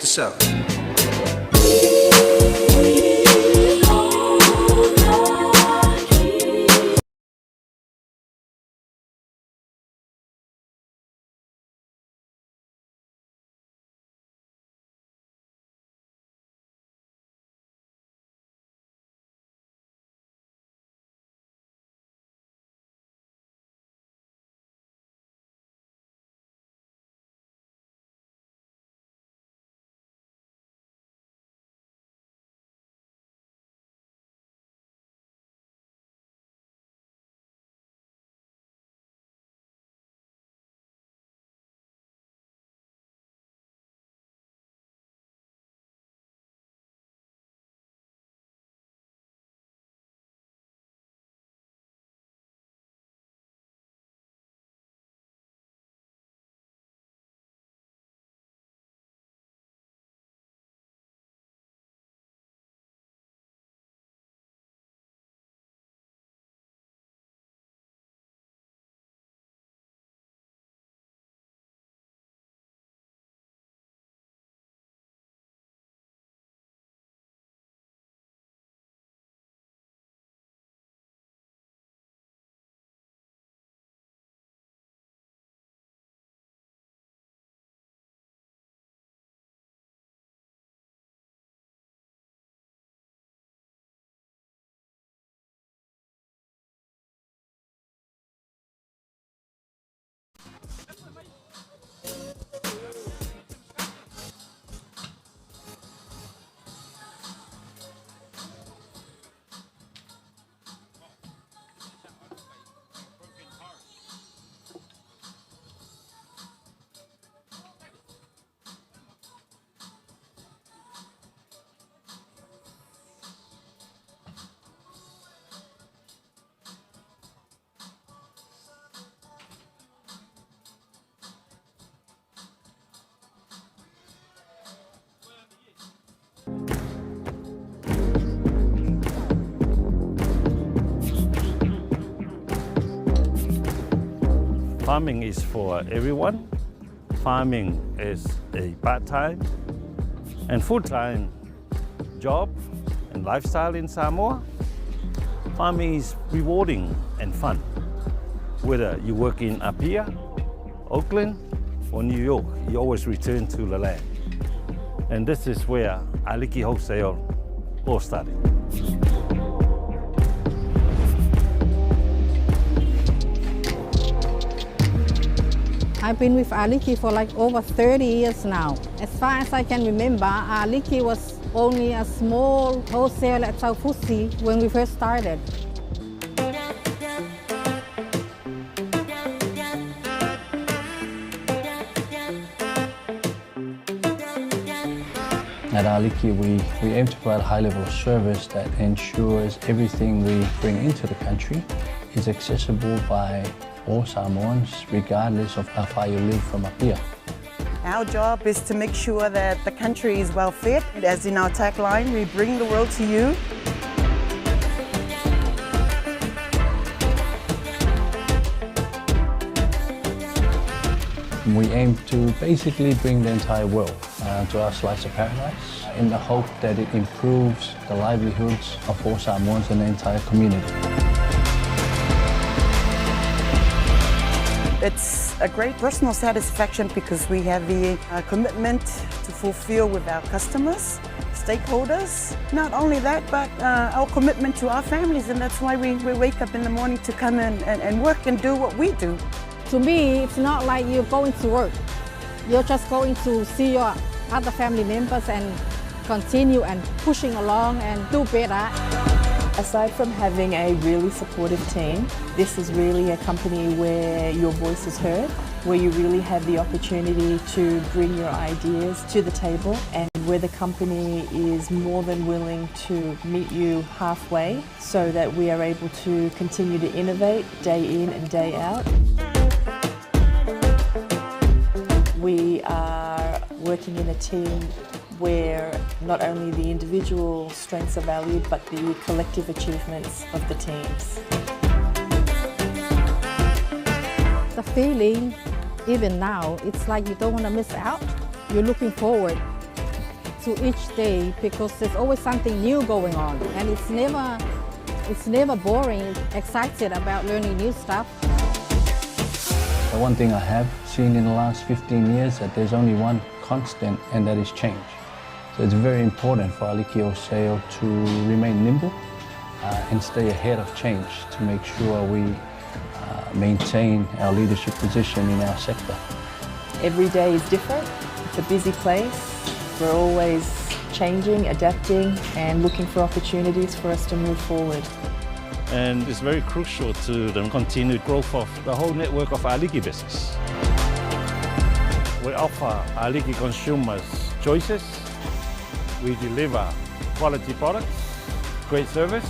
this out. Farming is for everyone. Farming is a part-time and full-time job and lifestyle in Samoa. Farming is rewarding and fun. Whether you work in Apia, Auckland, or New York, you always return to the land. And this is where Aliki Wholesale all started. I've been with Aliki for like over 30 years now. As far as I can remember, Aliki was only a small wholesale at South Fusi when we first started. At Aliki, we aim to provide a high level of service that ensures everything we bring into the country is accessible by all Samoans, regardless of how far you live from Apia. Our job is to make sure that the country is well fed. As in our tagline, we bring the world to you. We aim to basically bring the entire world to our slice of paradise in the hope that it improves the livelihoods of all Samoans and the entire community. It's a great personal satisfaction because we have the commitment to fulfill with our customers, stakeholders. Not only that, but our commitment to our families, and that's why we wake up in the morning to come in and work and do what we do. To me, it's not like you're going to work. You're just going to see your other family members and continue and pushing along and do better. Aside from having a really supportive team, this is really a company where your voice is heard, where you really have the opportunity to bring your ideas to the table, and where the company is more than willing to meet you halfway so that we are able to continue to innovate day in and day out. We are working in a team where not only the individual strengths are valued, but the collective achievements of the teams. The feeling, even now, it's like you don't want to miss out. You're looking forward to each day because there's always something new going on, and it's never boring. Excited about learning new stuff. The one thing I have seen in the last 15 years that there's only one constant, and that is change. So it's very important for Aliki Wholesale to remain nimble and stay ahead of change to make sure we maintain our leadership position in our sector. Every day is different. It's a busy place. We're always changing, adapting, and looking for opportunities for us to move forward. And it's very crucial to the continued growth of the whole network of Aliki business. We offer Aliki consumers choices. We deliver quality products, great service.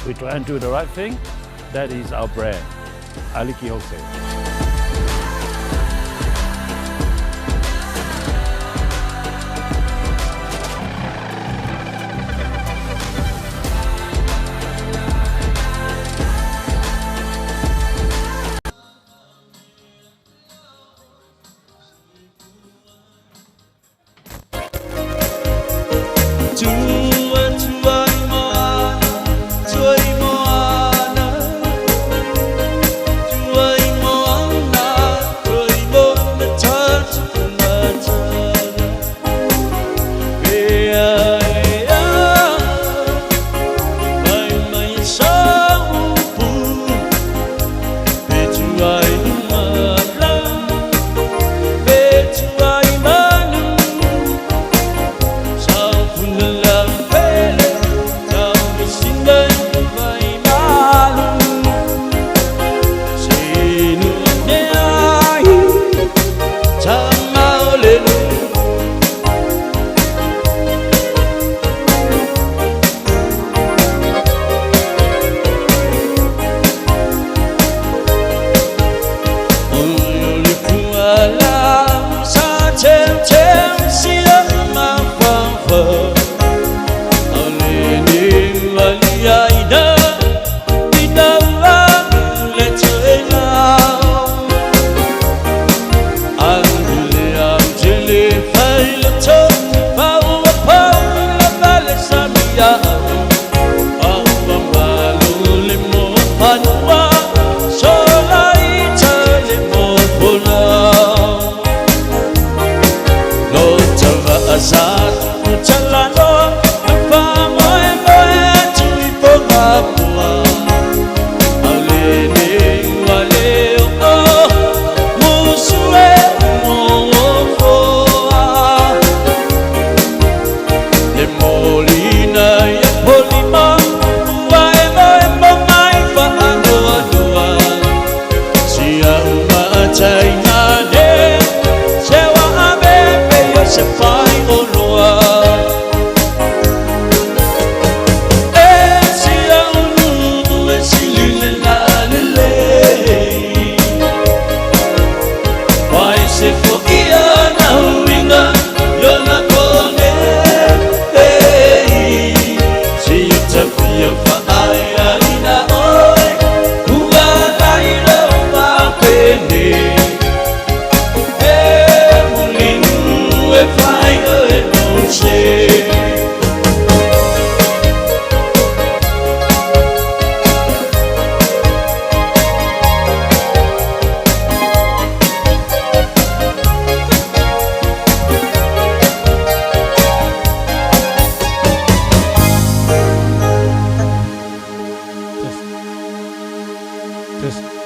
We try and do the right thing. That is our brand, Aliki Wholesale.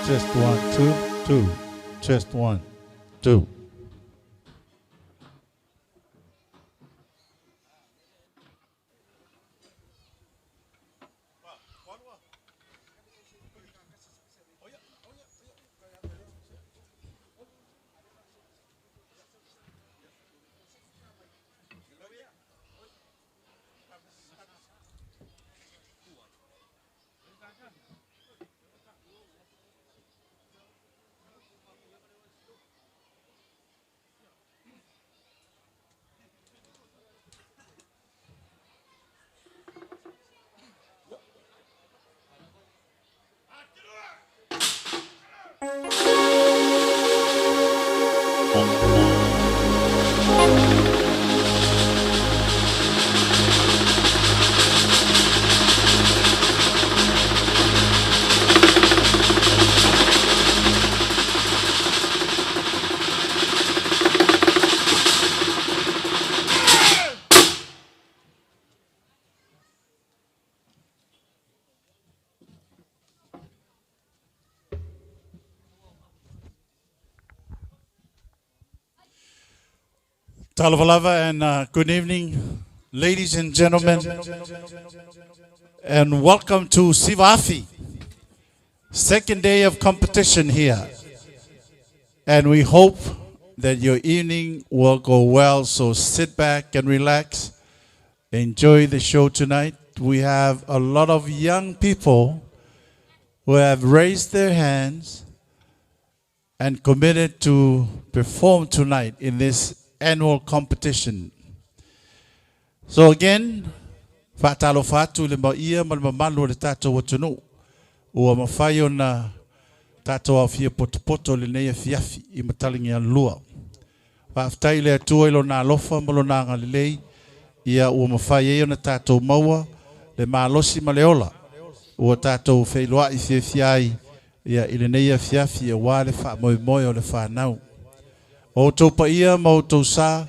Just 1, 2, 2. Just 1, 2. Talavalava and good evening, ladies and gentlemen, and welcome to Siva Afi, second day of competition here. And we hope that your evening will go well, so sit back and relax. Enjoy the show tonight. We have a lot of young people who have raised their hands and committed to perform tonight in this annual competition. So again, fatalo fatu le maia malmamalu le tato watunu. Ua mafayo na tato au fia potopoto le neia fiafi I matalingi a lua. Waftai le atua ilo na alofa malo na ngalilei. Ia ua mafayo na tato maua le maalosi maleola. Ua tato feiloa I fiafiai. Ia ile neia fiafi ia wale fa moimoyo le fa nau. O tau pa ia mau tau sa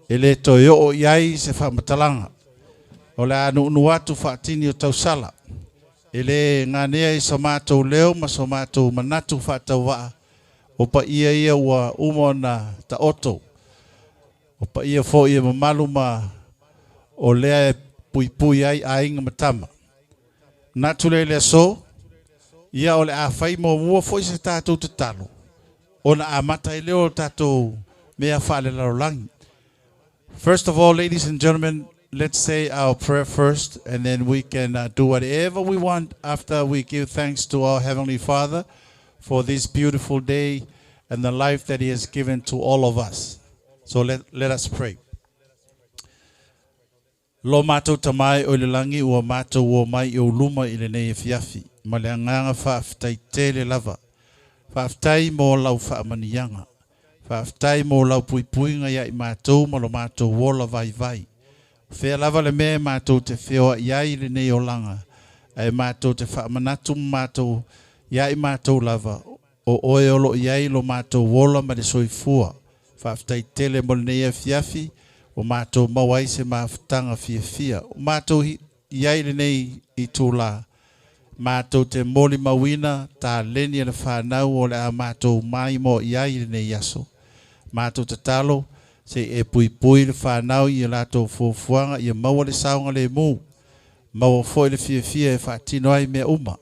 ele to yo o iai se fa matalanga. O le anu unuatu fa tini o tau sala. Ele nganea I somato leo ma somato manatu fa tau waa. O pa ia ua umo na ta oto. O pa ia fo ia mamalu ma o lea pui ai ainga matama. Natu le so ia o le a fai mo mua fo se tātou te talo. Ona amata I leo tātou mea whaale larolangi. First of all, ladies and gentlemen, let's say our prayer first, and then we can do whatever we want after we give thanks to our Heavenly Father for this beautiful day and the life that He has given to all of us. So let us pray. Lo mātou tamai o le langi ua mātou o mai I o luma I le nei fiafi. Ma le anganga whaaftai tele lava. Whaaftai mō lau whaamanianga. Whaaftai mō lau puipuinga ia I mātou ma lo mātou wola vai. Whea lava le mea mātou te wheoa iai le nei o langa. Ai mātou te whaamanatu mātou iai mātou lava. O oe olo iai lo mātou wola ma le soifua. Whaaftai tele mo le nei fiafi. O mātou mawai se maafutanga fia. O mātou iai le nei I tūla. Mātou te moli mawina tā leni le whanau o le a mātou mai mo iai le nei yaso. Mātou te talo se e pui le whanau I lato fuafuanga I maua le saunga le mū. Maua foi le fia e whaatino ai mea uma.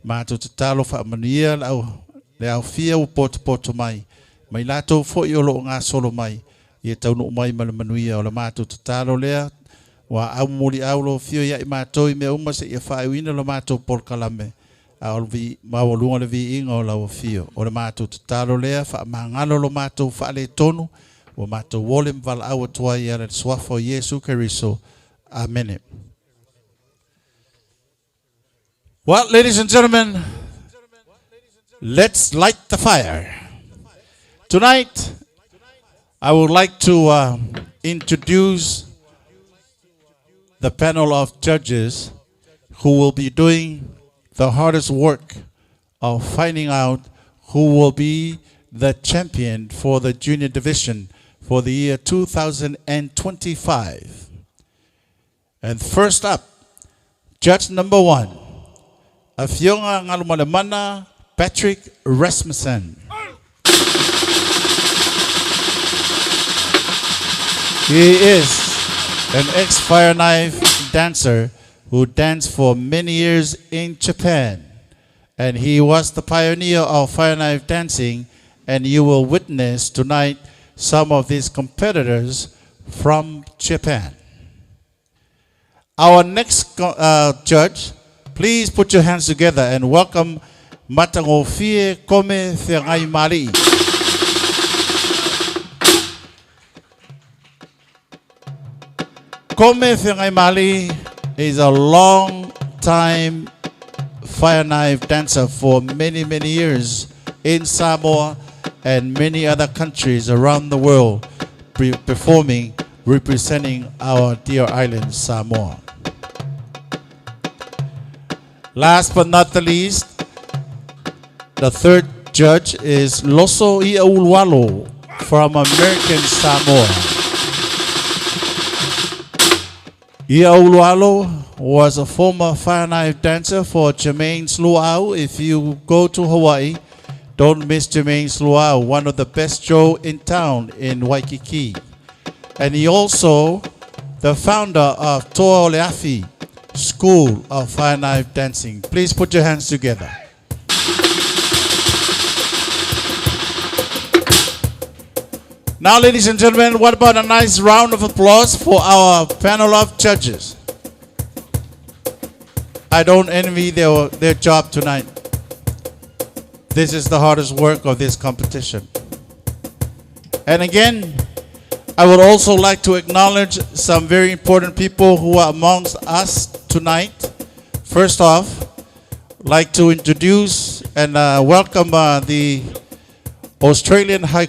Mātou te talo whaamania le au fia u poto mai. Mai lato foi o lo ngā solo mai. I taunu mai ma le manuia o le mātou te talo lea. Wa au muli au lo fio ia I mātou I mea uma se ia whaewina lo mātou por kalame. Au vi mawalunga le vi inga o lau fio. O le mātou te talo lea, wha mangalo lo mātou wha le tonu. O mātou wole mvala au atua I ala swafo Yesu Keriso. Amen. Well, ladies and gentlemen, let's light the fire. Tonight, I would like to introduce the panel of judges who will be doing the hardest work of finding out who will be the champion for the junior division for the year 2025. And first up, judge number 1, Afionga Ngalumalemana Patrick Rasmussen. He is an ex-fire knife dancer who danced for many years in Japan. And he was the pioneer of fire knife dancing, and you will witness tonight some of these competitors from Japan. Our next judge, please put your hands together and welcome Matangofie Kome Theangai Mali. Kome Theangai Mali is a long time fire knife dancer for many years in Samoa and many other countries around the world, performing, representing our dear island Samoa. Last but not the least, the third judge is Loso Iaulualo from American Samoa. Iaulualo was a former fire knife dancer for Jermaine's Luau. If you go to Hawaii, don't miss Jermaine's Luau, one of the best shows in town in Waikiki. and he also the founder of Siva Afi School of Fine Knife Dancing. Please put your hands together. Now, ladies and gentlemen, what about a nice round of applause for our panel of judges? I don't envy their job tonight. This is the hardest work of this competition. And again, I would also like to acknowledge some very important people who are amongst us tonight. First off, I'd like to introduce and welcome the Australian High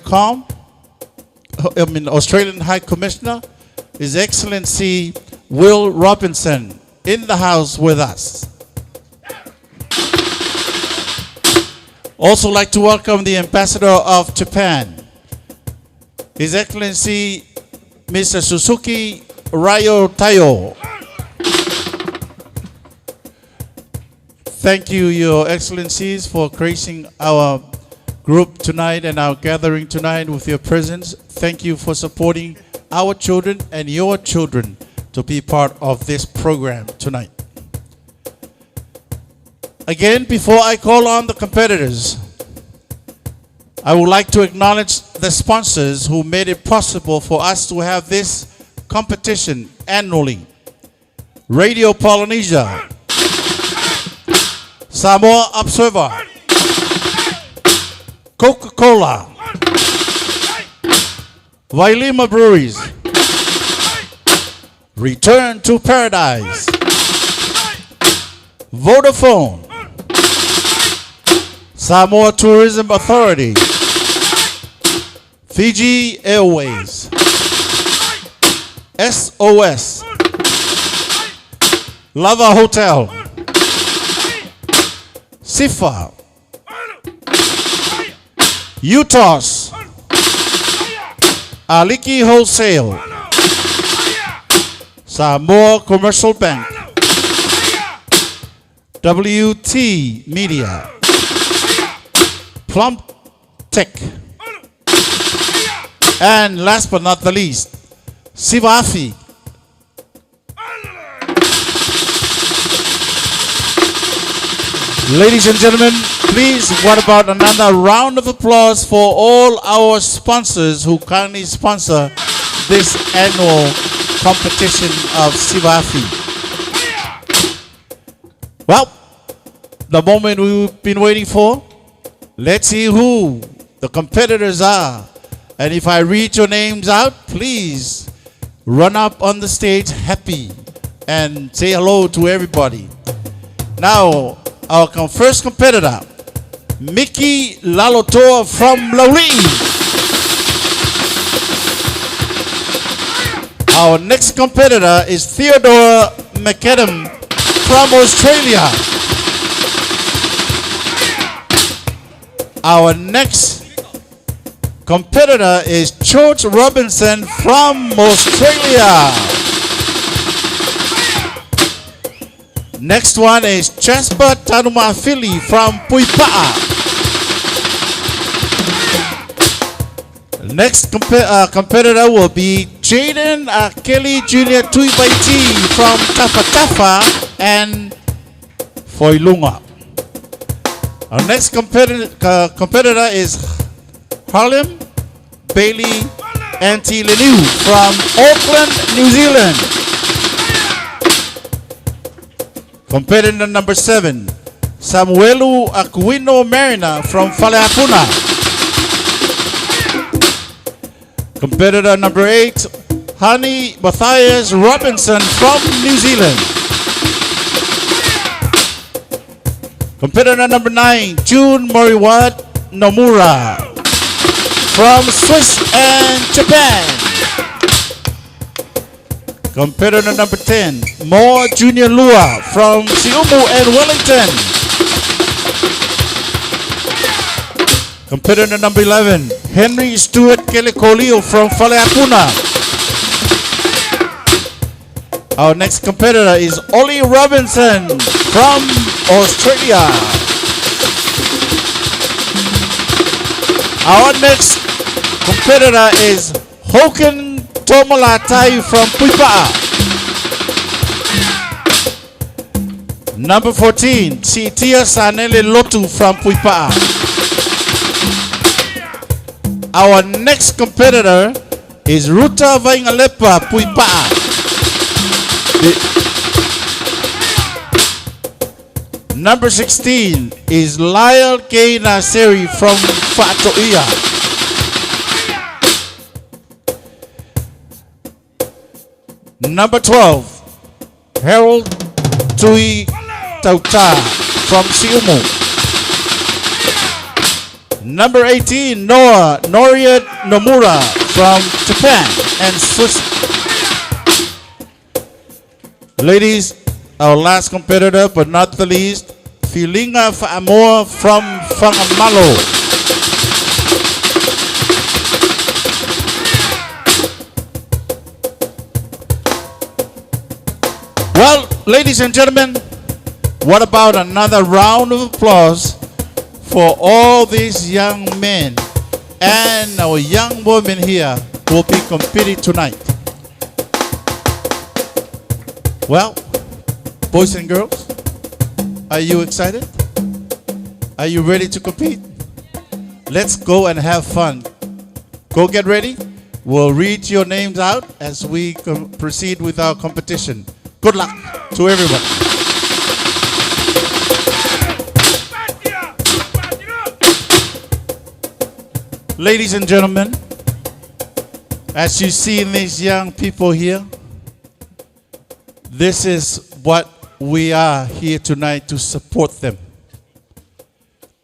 Commissioner, His Excellency Will Robinson, in the house with us. Also like to welcome the Ambassador of Japan, His Excellency Mr. Suzuki Ryo Tayo. Thank you, Your Excellencies, for gracing our group tonight and our gathering tonight with your presence. Thank you for supporting our children and your children to be part of this program tonight. Again, before I call on the competitors, I would like to acknowledge the sponsors who made it possible for us to have this competition annually. Radio Polynesia, Samoa Observer, Coca-Cola, Wailima Breweries, Return to Paradise, Vodafone, Samoa Tourism Authority, Fiji Airways, SOS, Lava Hotel, Sifa, UTOS, Aliki Wholesale, Samoa Commercial Bank, WT Media, Plum Tech, and last but not the least, Siva Afi. Ladies and gentlemen, please, what about another round of applause for all our sponsors who kindly sponsor this annual competition of Siva Afi. Well, the moment we've been waiting for. Let's see who the competitors are. And if I read your names out, please run up on the stage happy and say hello to everybody. Now, our first competitor, Mickey Lalotoa from Lauri. Our next competitor is Theodore McAdam from Australia. Our next competitor is George Robinson from Australia. Next one is Jasper Tanumafili from Puipa'a. Next competitor will be Jaden Kelly Jr. Tuibaiti from Tafa Tafa and Foilunga. Our next competitor is Harlem Bailey Anti-Lenu from Auckland, New Zealand. Competitor number 7, Samuelu Aquino Marina from Faleapuna. Competitor number 8, Honey Matthias Robinson from New Zealand. Competitor number 9, June Moriwat Nomura from Swiss and Japan. Competitor number 10, Mo Junior Lua from Siumu and Wellington. Competitor number 11, Henry Stewart Kelekolio from Faleapuna. Our next competitor is Ollie Robinson from Australia. Our next competitor is Hoken Tomalatai from Puipa'a. Number 14, Titia Sanele Lotu from Puipa'a. Our next competitor is Ruta Vaingalepa Puipa'a. Number 16 is Lyle K. Naseri from Fatoia. Number 12, Harold Tui Tauta from Siumu. Number 18, Noria Nomura from Japan and Swiss. Ladies, our last competitor, but not the least, Filinga Fa'amor from Whangamalo. Well, ladies and gentlemen, what about another round of applause for all these young men and our young women here who will be competing tonight. Well, boys and girls, are you excited? Are you ready to compete? Let's go and have fun. Go get ready. We'll read your names out as we proceed with our competition. Good luck to everyone. Ladies and gentlemen, as you see these young people here, this is what we are here tonight to support them.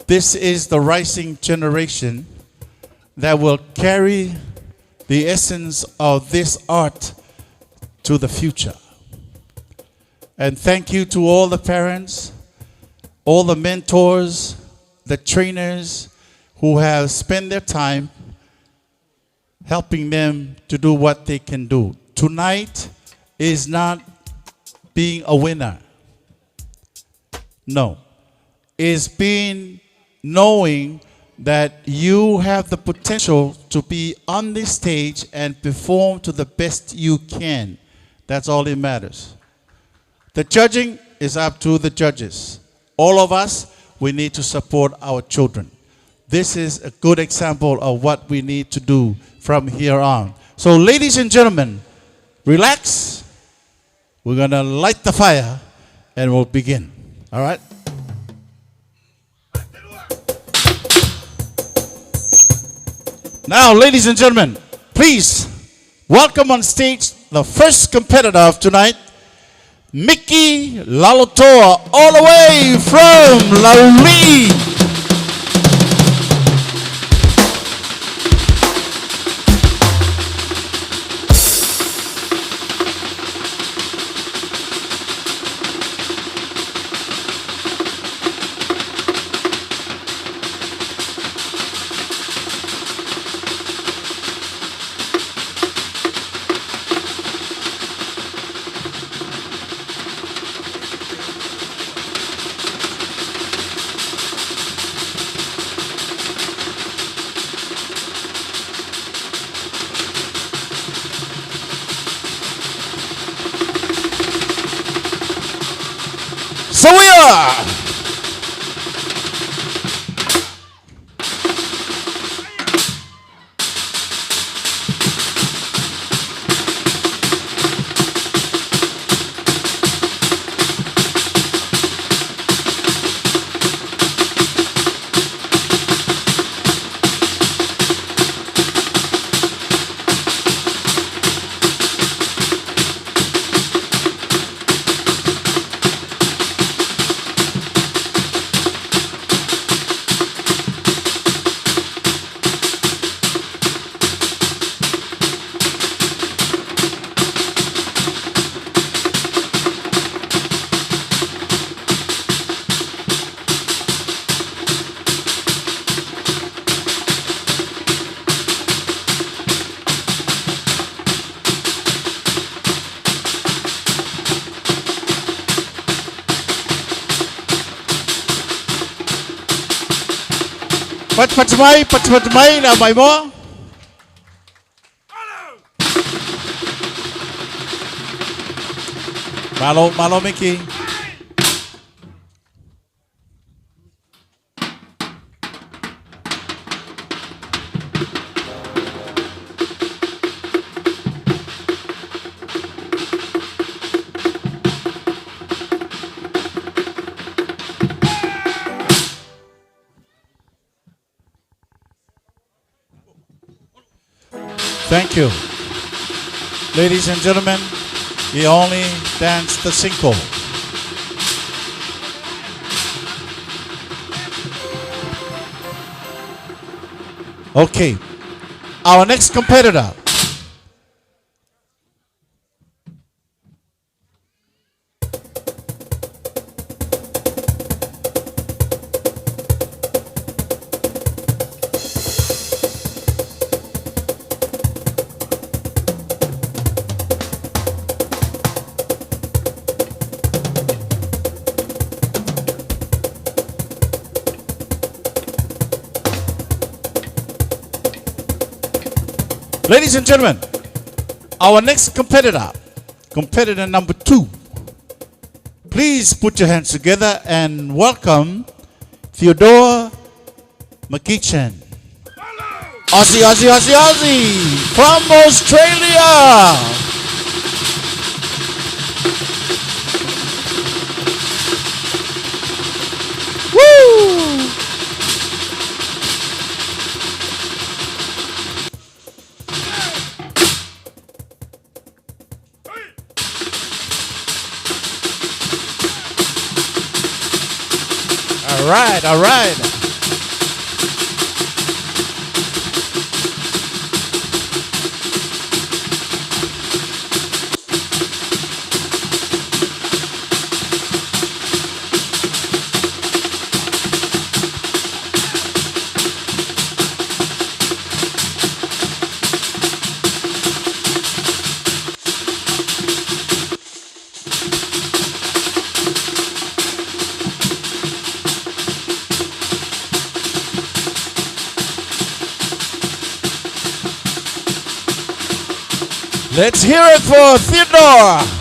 This is the rising generation that will carry the essence of this art to the future. And thank you to all the parents, all the mentors, the trainers who have spent their time helping them to do what they can do. Tonight is not being a winner. No. It's being knowing that you have the potential to be on this stage and perform to the best you can. That's all that matters. The judging is up to the judges. All of us, we need to support our children. This is a good example of what we need to do from here on. So ladies and gentlemen, relax. We're going to light the fire and we'll begin. All right? Now, ladies and gentlemen, please welcome on stage the first competitor of tonight, Mickey Lalotoa, all the way from Lauli. So we are. Patmai na mai mo. Malo Mickey. Thank you. Ladies and gentlemen, he only danced the cinco. Okay, our next competitor. Ladies and gentlemen, our next competitor, competitor number 2. Please put your hands together and welcome Theodore McKeechan. Aussie, Aussie, Aussie, Aussie from Australia. Woo! All right, all right. Let's hear it for Theodore.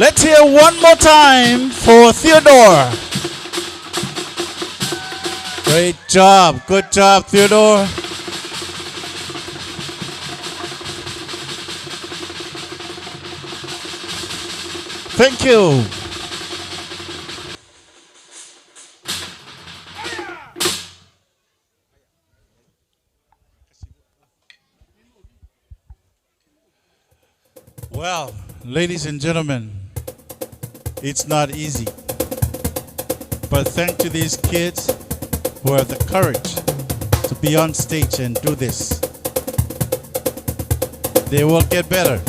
Let's hear one more time for Theodore. Great job. Good job, Theodore. Thank you. Well, ladies and gentlemen, it's not easy. But thanks to these kids who have the courage to be on stage and do this. They will get better.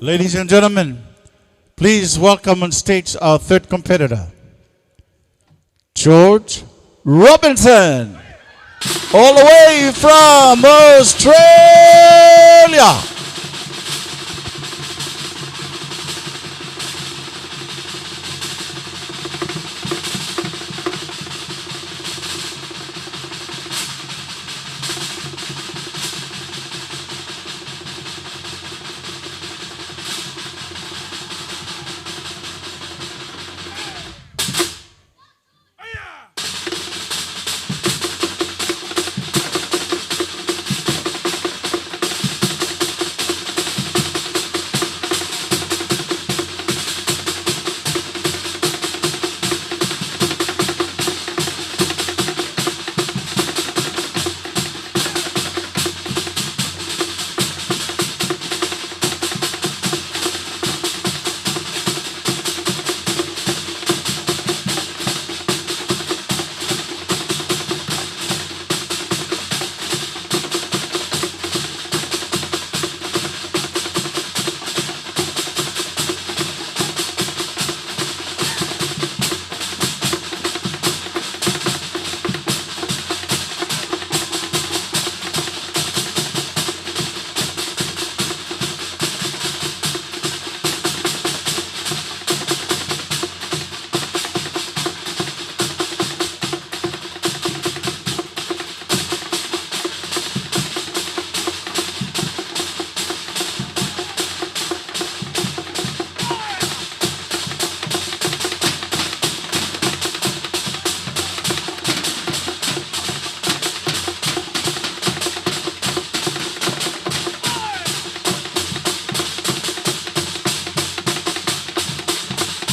Ladies and gentlemen, please welcome on stage our third competitor, George Robinson, all the way from Australia.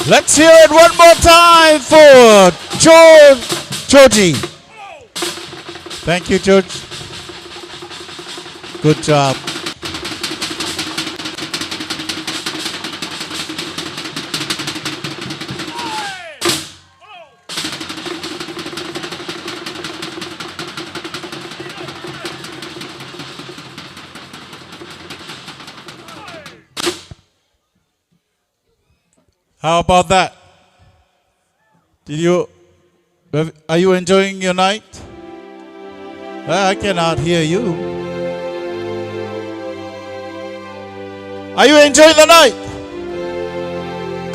Let's hear it one more time for Georgie. Thank you, George. Good job. How about that? Are you enjoying your night? I cannot hear you. Are you enjoying the night?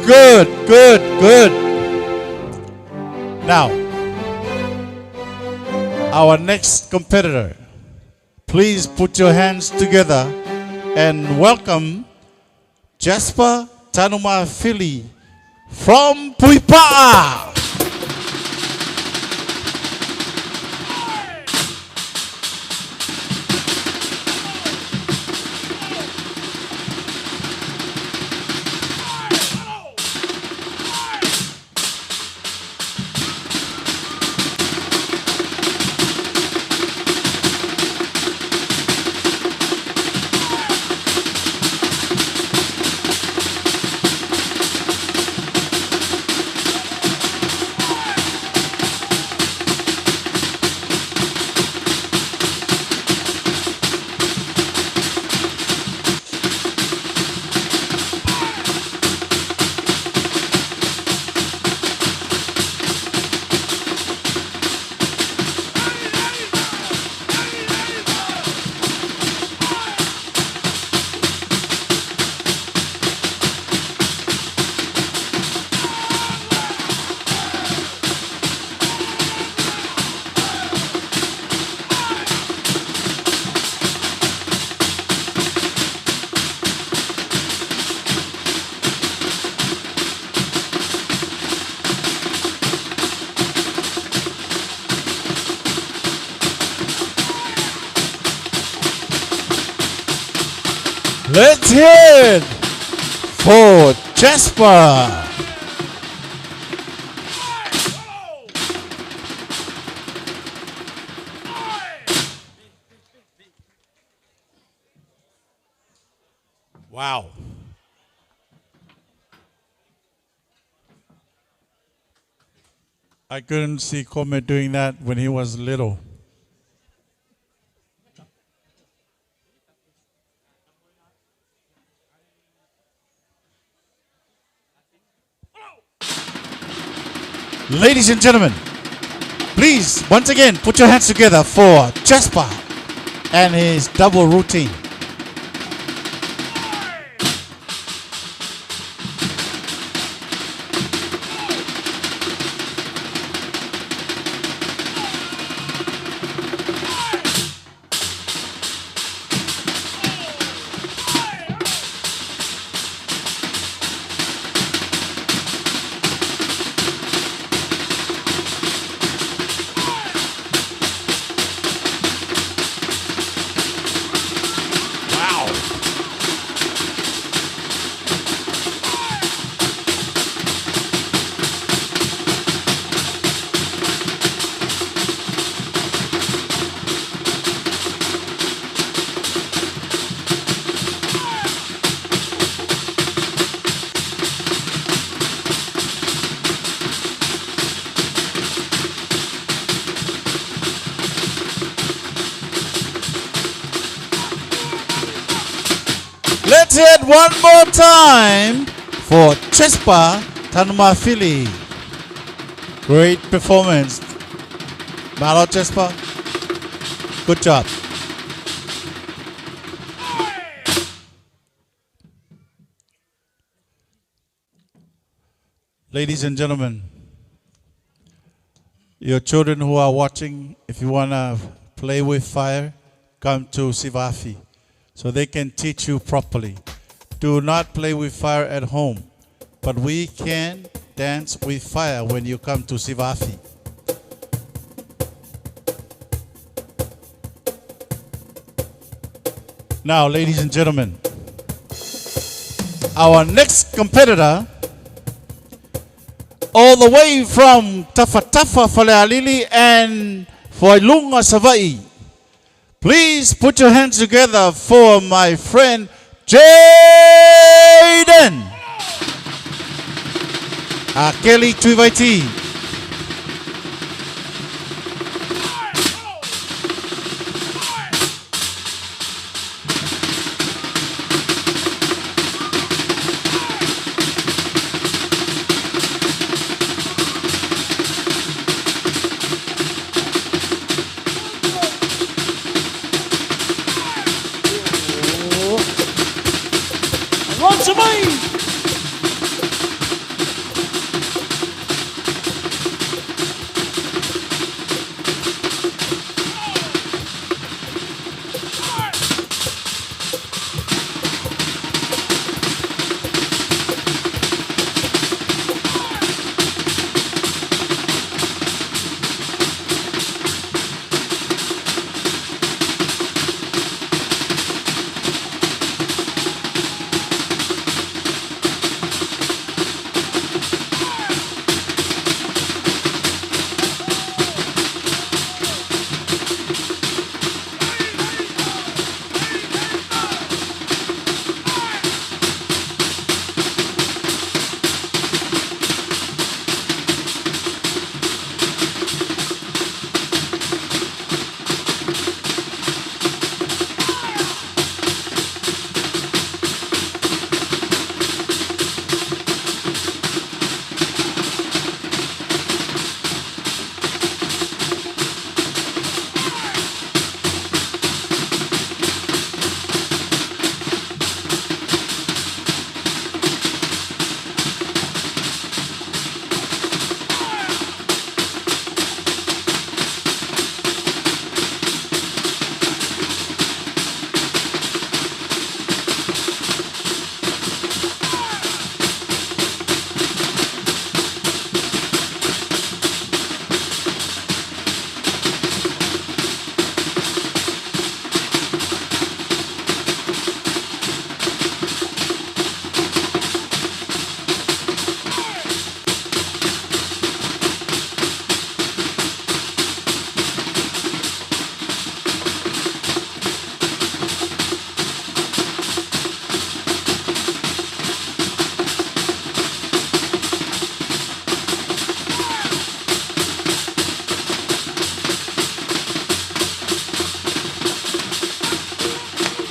Good, good, good. Now, our next competitor, please put your hands together and welcome Jasper Tanuma Philly from Puipa'a. Let's hear it for Jasper. Wow. I couldn't see Comet doing that when he was little. Ladies and gentlemen, please, once again, put your hands together for Jasper and his double routine. Let's hit one more time for Chespa Tanumafili. Great performance. Malo Chespa. Good job. Ladies and gentlemen, your children who are watching, if you want to play with fire, come to Siva Afi so they can teach you properly. Do not play with fire at home, but we can dance with fire when you come to Siva Afi. Now, ladies and gentlemen, our next competitor, all the way from Tafatafa Falealili and Foilunga Savai. Please put your hands together for my friend Jaden. Kelly Tuivaiti.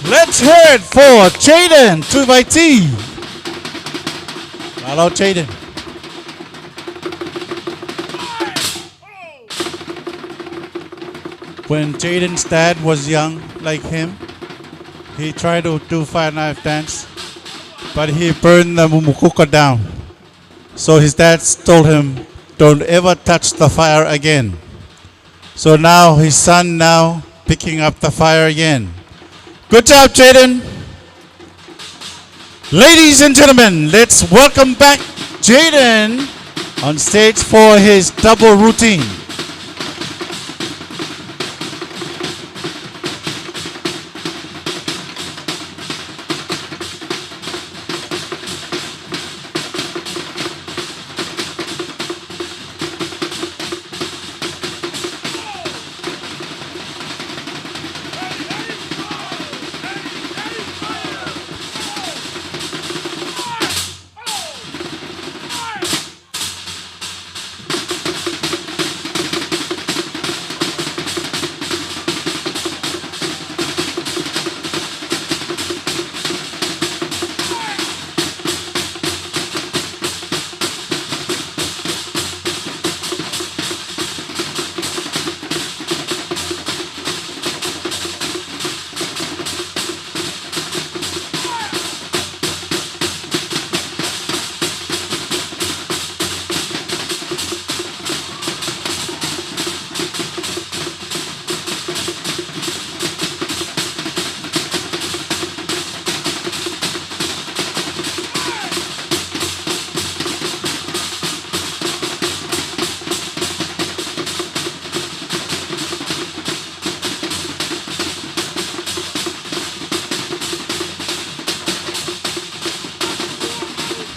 Let's hear it for Jaden, 2x T. Hello, Jaden. When Jaden's dad was young, like him, he tried to do fire knife dance, but he burned the mumukuka down. So his dad told him, don't ever touch the fire again. So now his son now picking up the fire again. Good job, Jaden. Ladies and gentlemen, let's welcome back Jaden on stage for his double routine.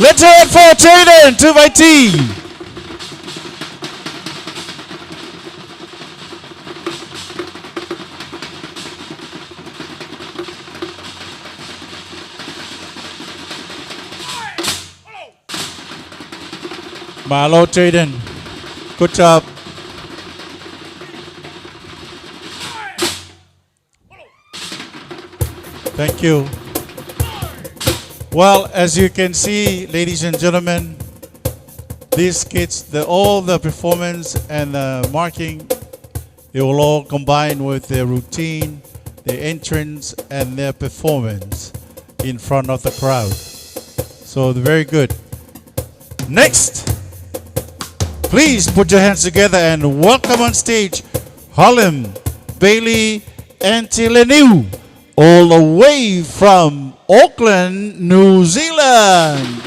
Let's hear it for Jaden, 2 by T. Malo, Jaden. Good job. Thank you. Well, as you can see, ladies and gentlemen, these kids, all the performance and the marking, it will all combine with their routine, their entrance, and their performance in front of the crowd. So very good. Next, please put your hands together and welcome on stage Harlem, Bailey, and Tileniu, all the way from Auckland, New Zealand.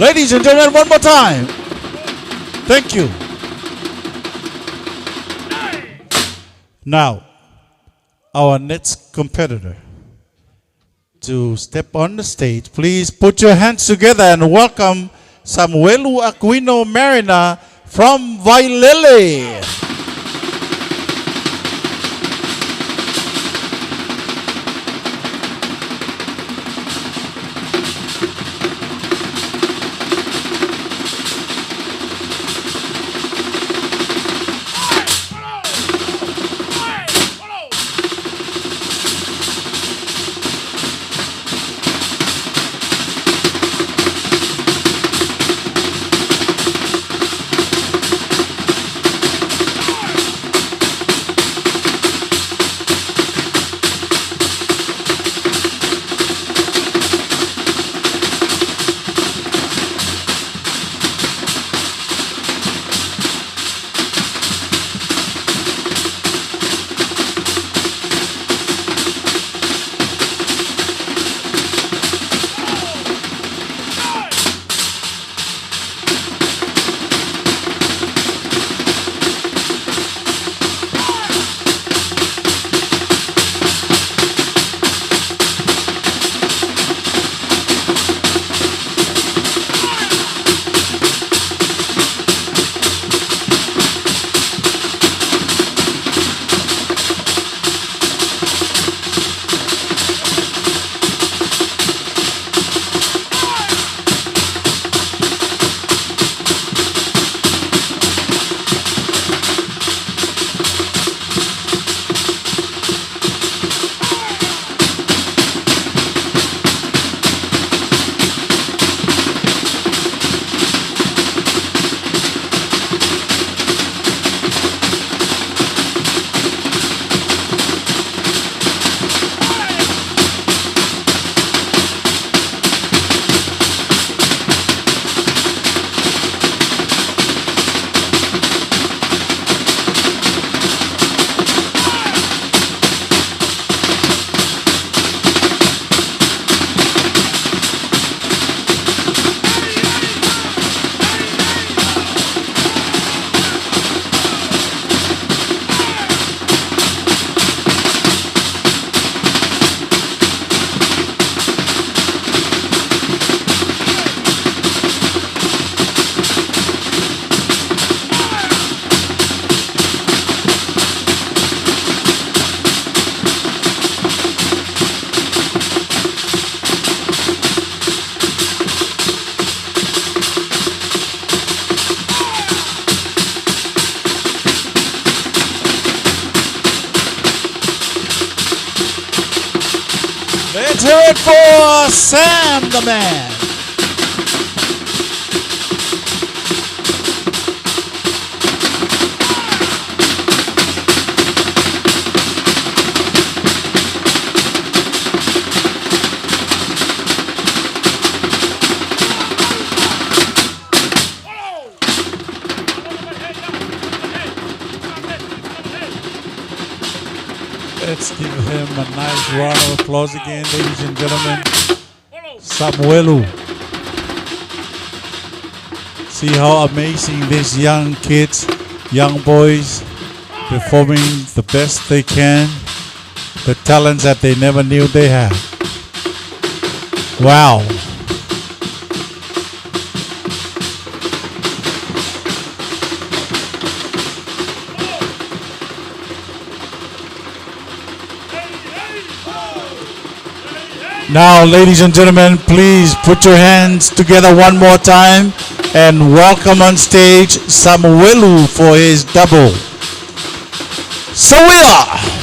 Ladies and gentlemen, one more time. Thank you. Now, our next competitor to step on the stage, please put your hands together and welcome Samuelu Aquino Marina from Wailele. Let's hear it for Sam the Man. Let's give him a nice round of applause again, ladies and gentlemen. Samuelu. See how amazing these young kids, young boys, performing the best they can, the talents that they never knew they had. Wow. Now, ladies and gentlemen, please put your hands together one more time and welcome on stage Samuelu for his double. Sawila!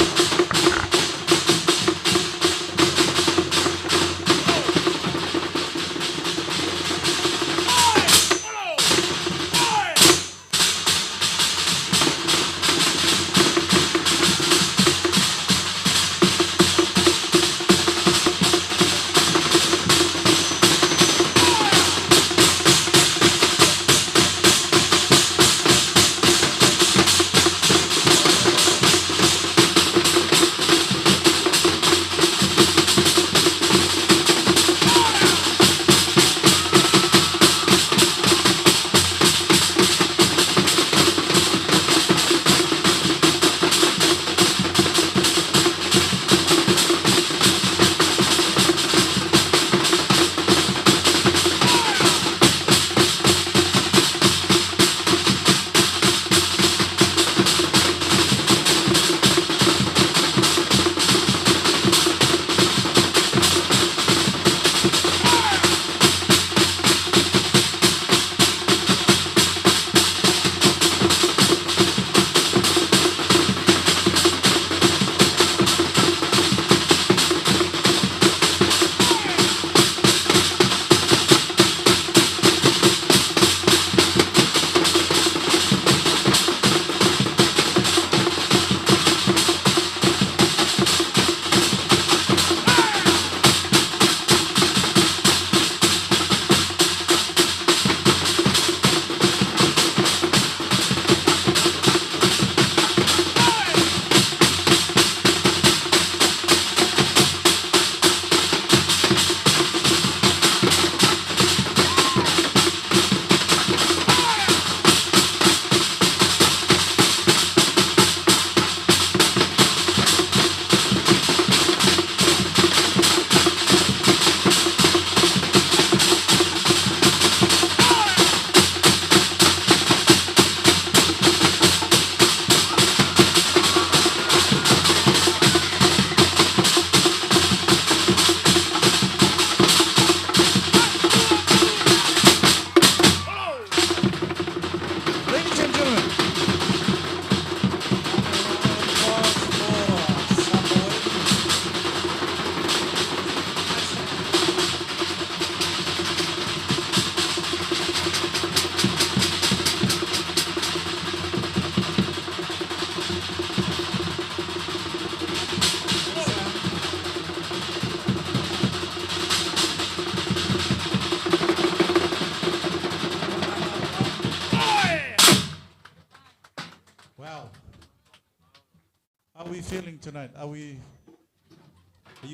we feeling tonight? Are you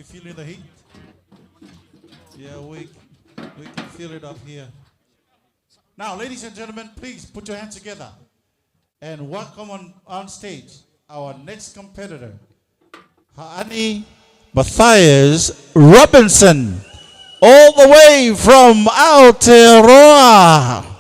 feeling the heat? Yeah, we can feel it up here. Now, ladies and gentlemen, please put your hands together and welcome on stage our next competitor, Hani Matthias Robinson, all the way from Aotearoa.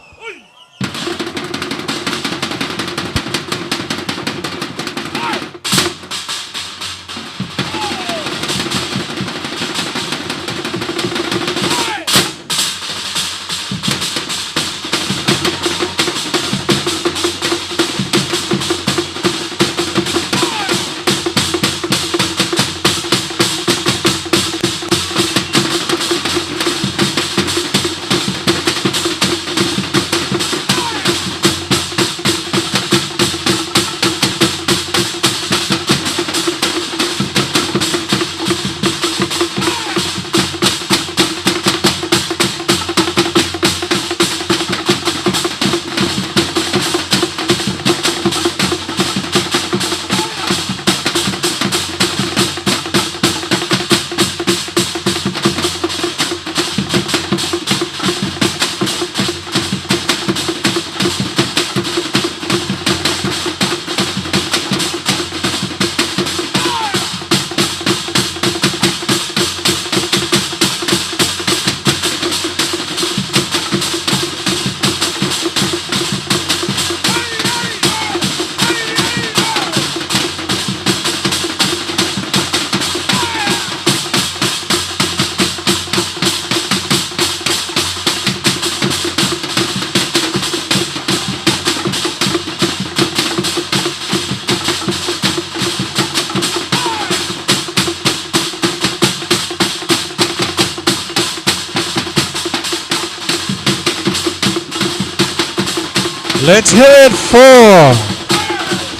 Let's hear it for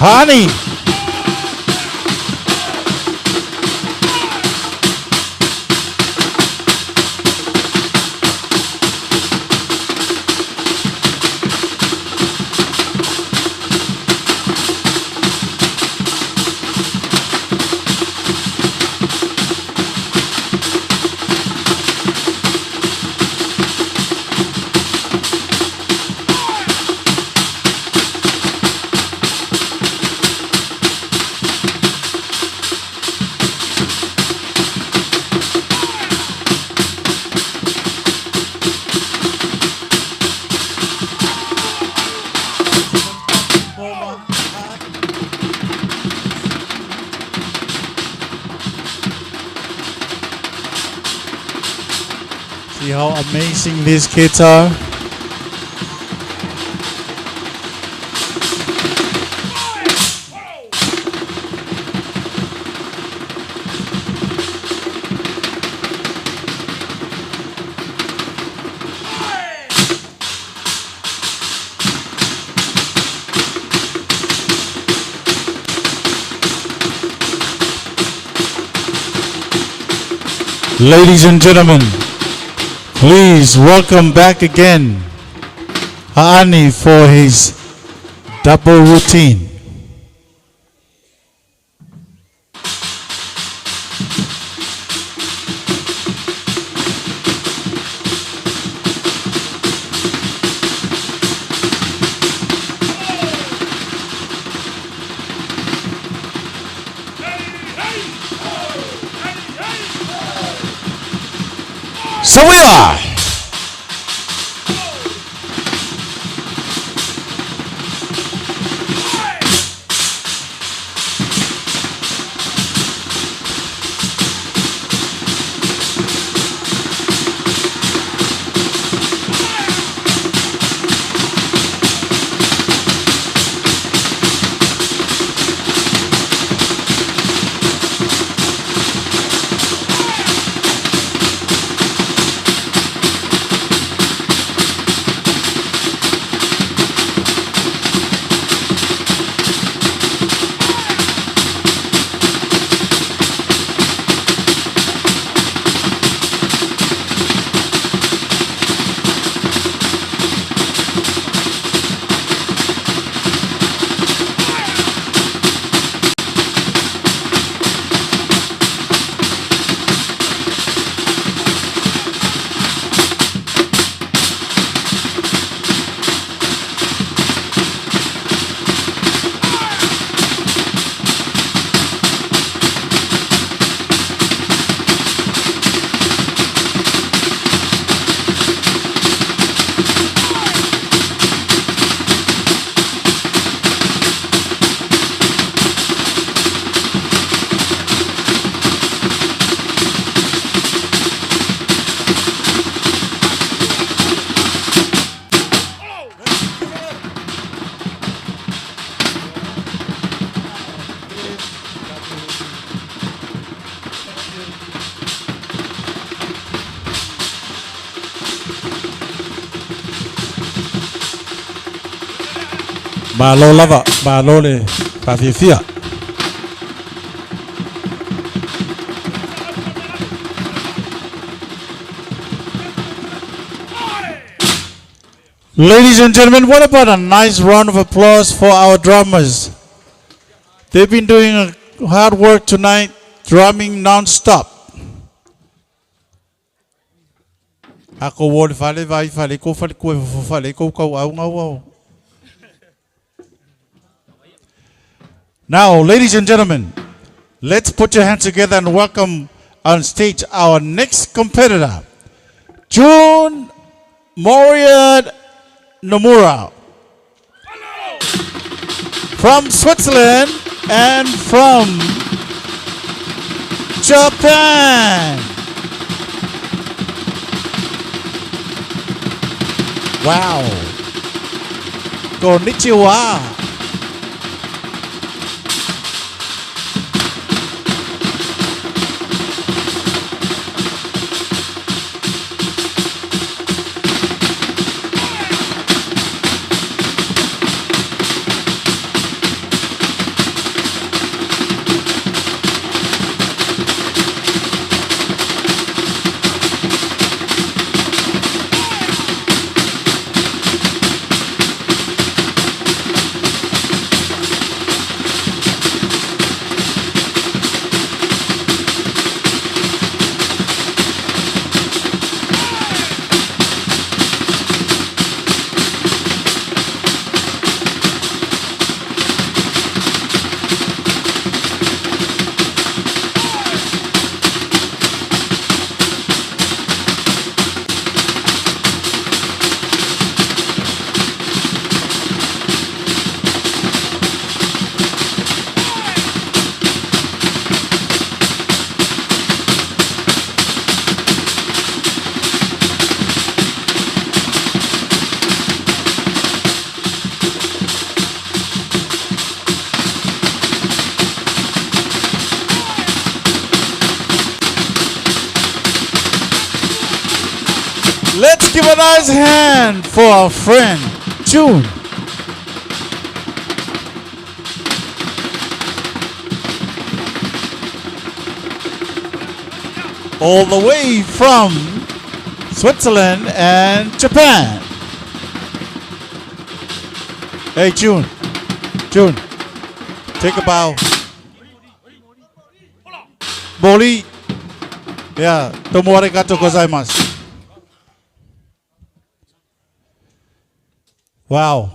Hani. See how amazing these kids are? Ladies and gentlemen, please welcome back again Hani for his double routine. So we are. Malo lava, malo le pafifia. Ladies and gentlemen, what about a nice round of applause for our drummers? They've been doing hard work tonight, drumming non-stop. Ako wole fale vai fale ko fale ko au ngau. Now, ladies and gentlemen, let's put your hands together and welcome on stage our next competitor, June Moriad Nomura from Switzerland and from Japan. Wow. Konnichiwa. Let's give a nice hand for our friend, June. All the way from Switzerland and Japan. Hey, June. June, take a bow. Boli. Yeah, domo arigatou gozaimasu. Wow,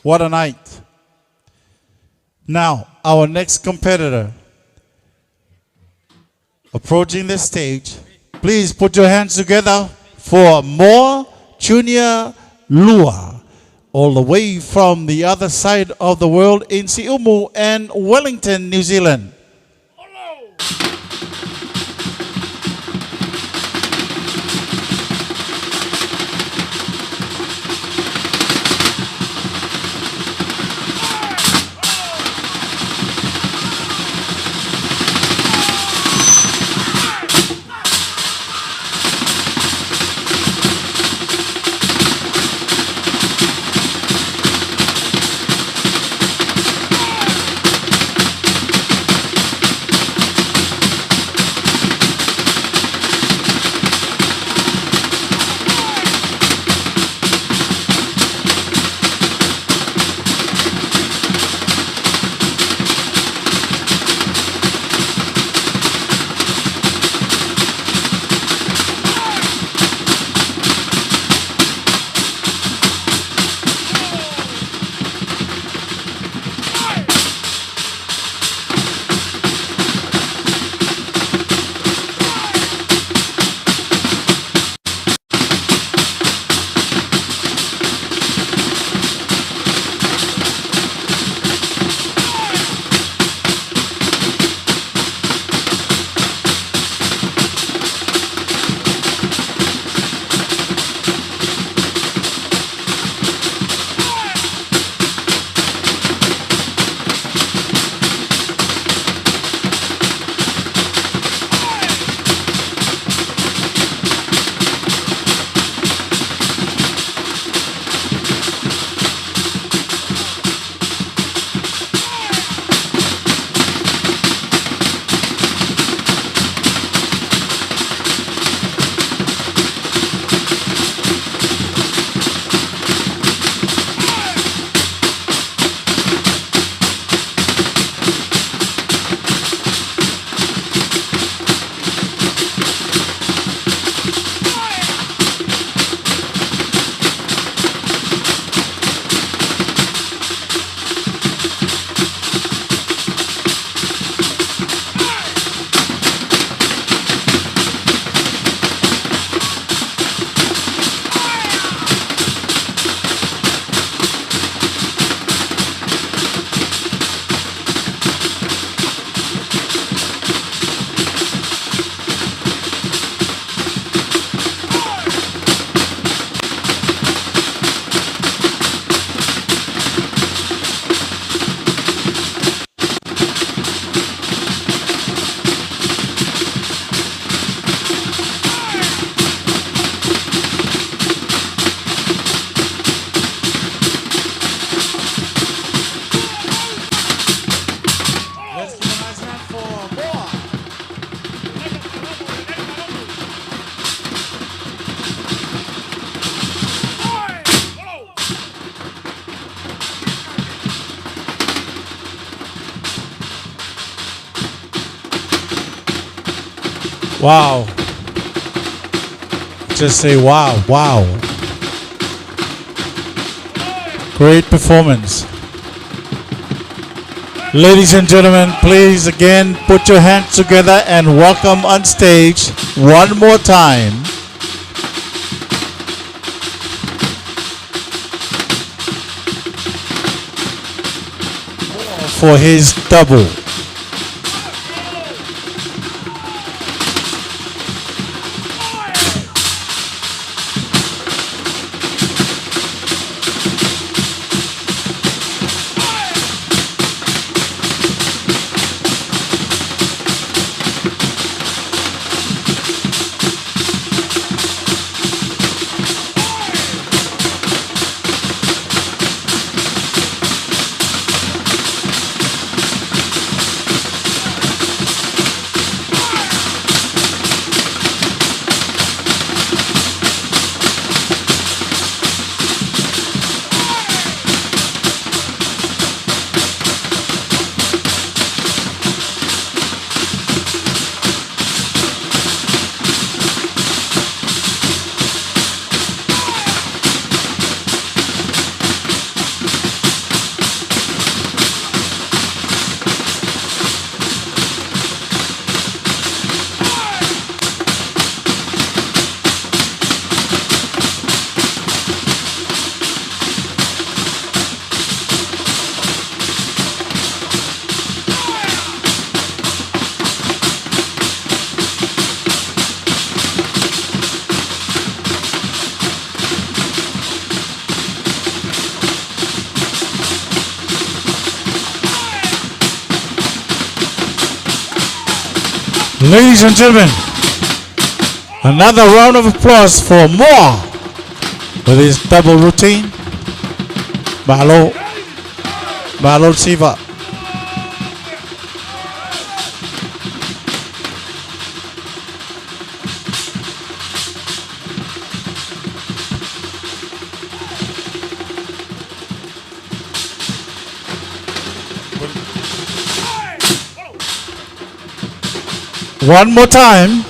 what a night. Now, our next competitor approaching the stage. Please put your hands together for More Junior Lua, all the way from the other side of the world in Siumu and Wellington, New Zealand. Wow. Just say wow, wow. Great performance. Ladies and gentlemen, please again put your hands together and welcome on stage one more time for his double. Ladies and gentlemen, another round of applause for Moa with his double routine. Mahalo, mahalo Siva. One more time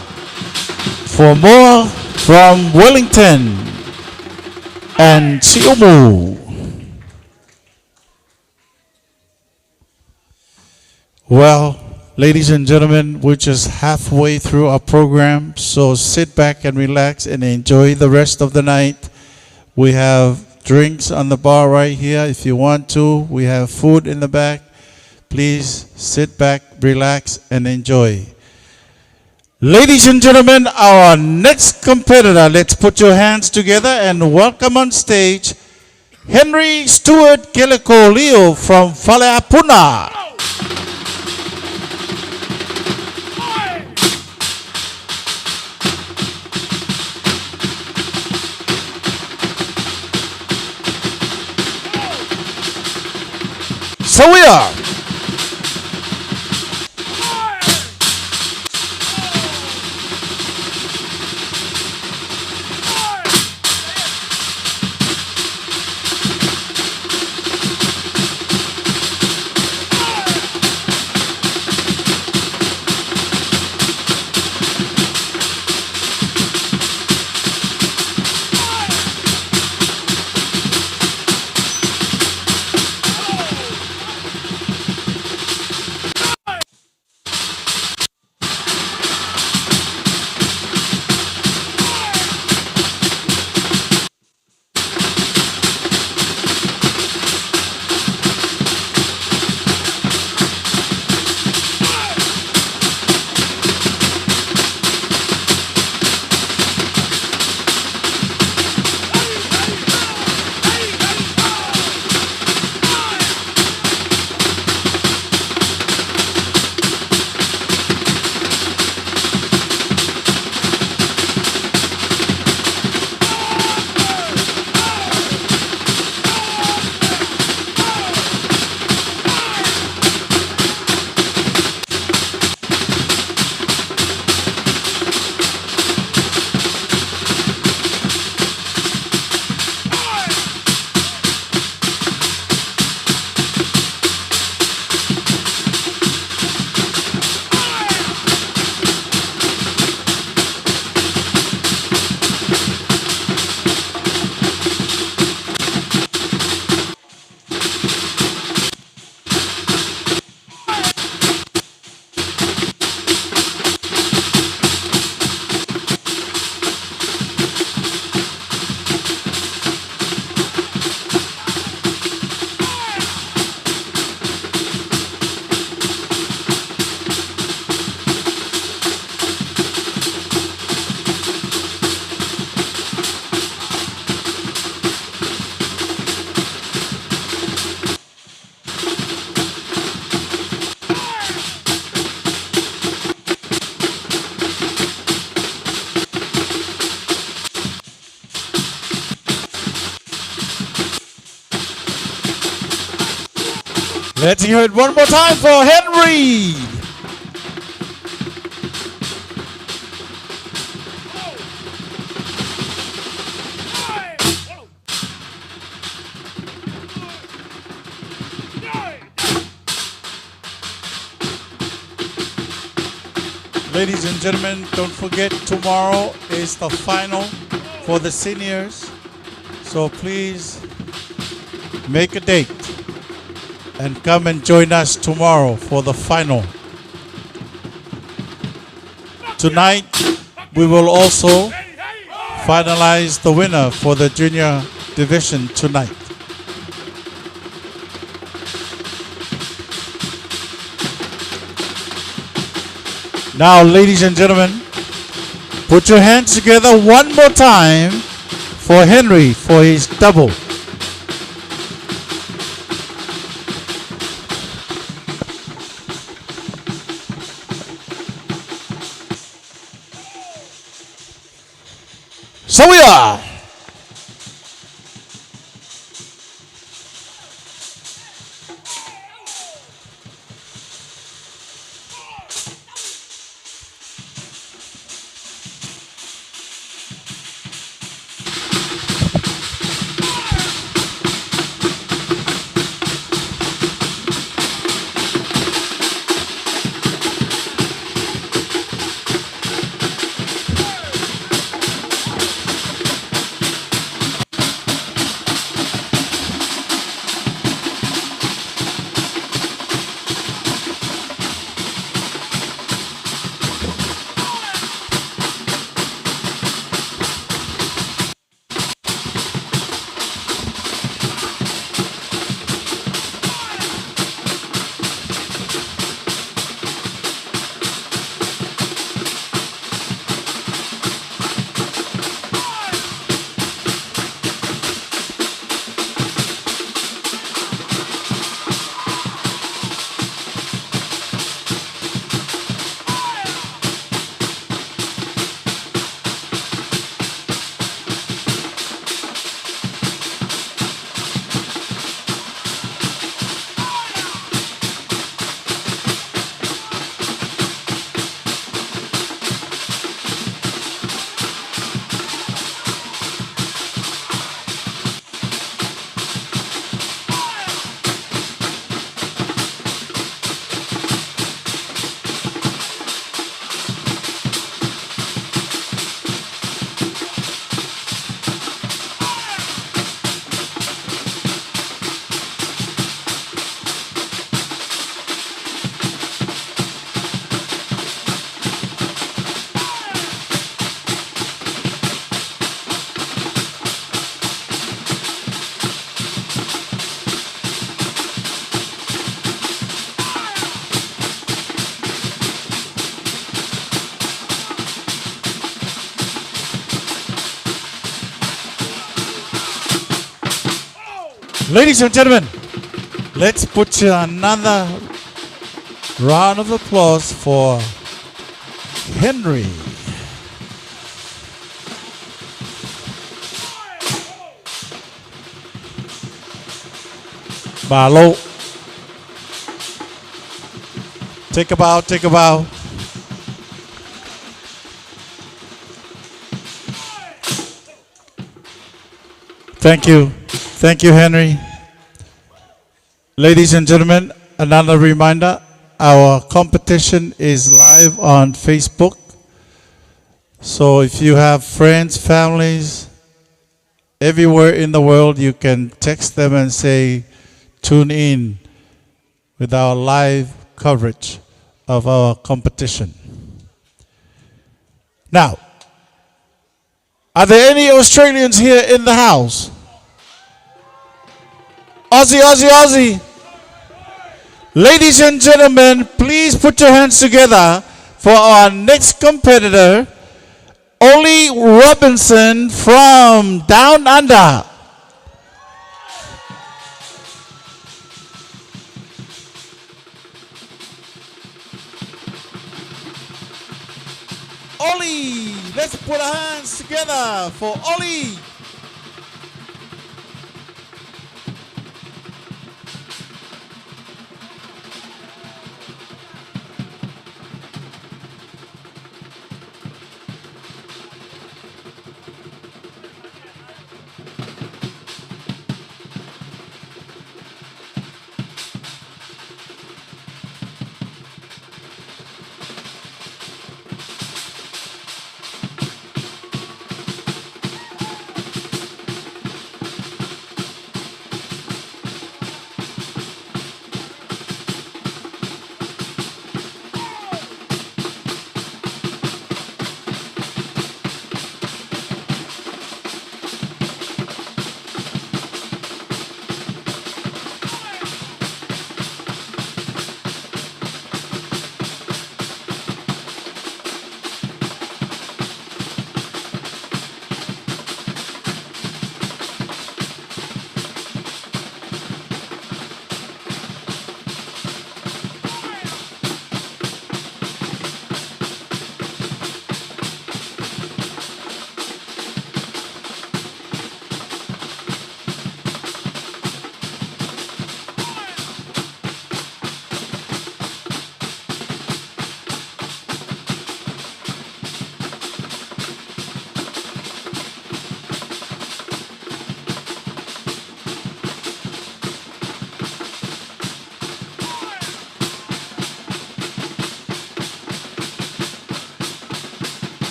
for more from Wellington and Siumu. Well, ladies and gentlemen, we're just halfway through our program, so sit back and relax and enjoy the rest of the night. We have drinks on the bar right here if you want to. We have food in the back. Please sit back, relax, and enjoy. Ladies and gentlemen, our next competitor, let's put your hands together and welcome on stage Henry Stewart Keliko Leo from Faleapuna. So we are. Let's hear it one more time for Henry. Ladies and gentlemen, don't forget tomorrow is the final for the seniors. So please make a date and come and join us tomorrow for the final. Tonight, we will also finalize the winner for the junior division tonight. Now, ladies and gentlemen, put your hands together one more time for Henry for his double. So we are. Ladies and gentlemen, let's put another round of applause for Henry. Malo. Take a bow, take a bow. Thank you. Thank you, Henry. Ladies and gentlemen, another reminder, our competition is live on Facebook. So if you have friends, families, everywhere in the world, you can text them and say, tune in with our live coverage of our competition. Now, are there any Australians here in the house? Aussie, Aussie, Aussie. Ladies and gentlemen, please put your hands together for our next competitor, Ollie Robinson from Down Under. Ollie, let's put our hands together for Ollie.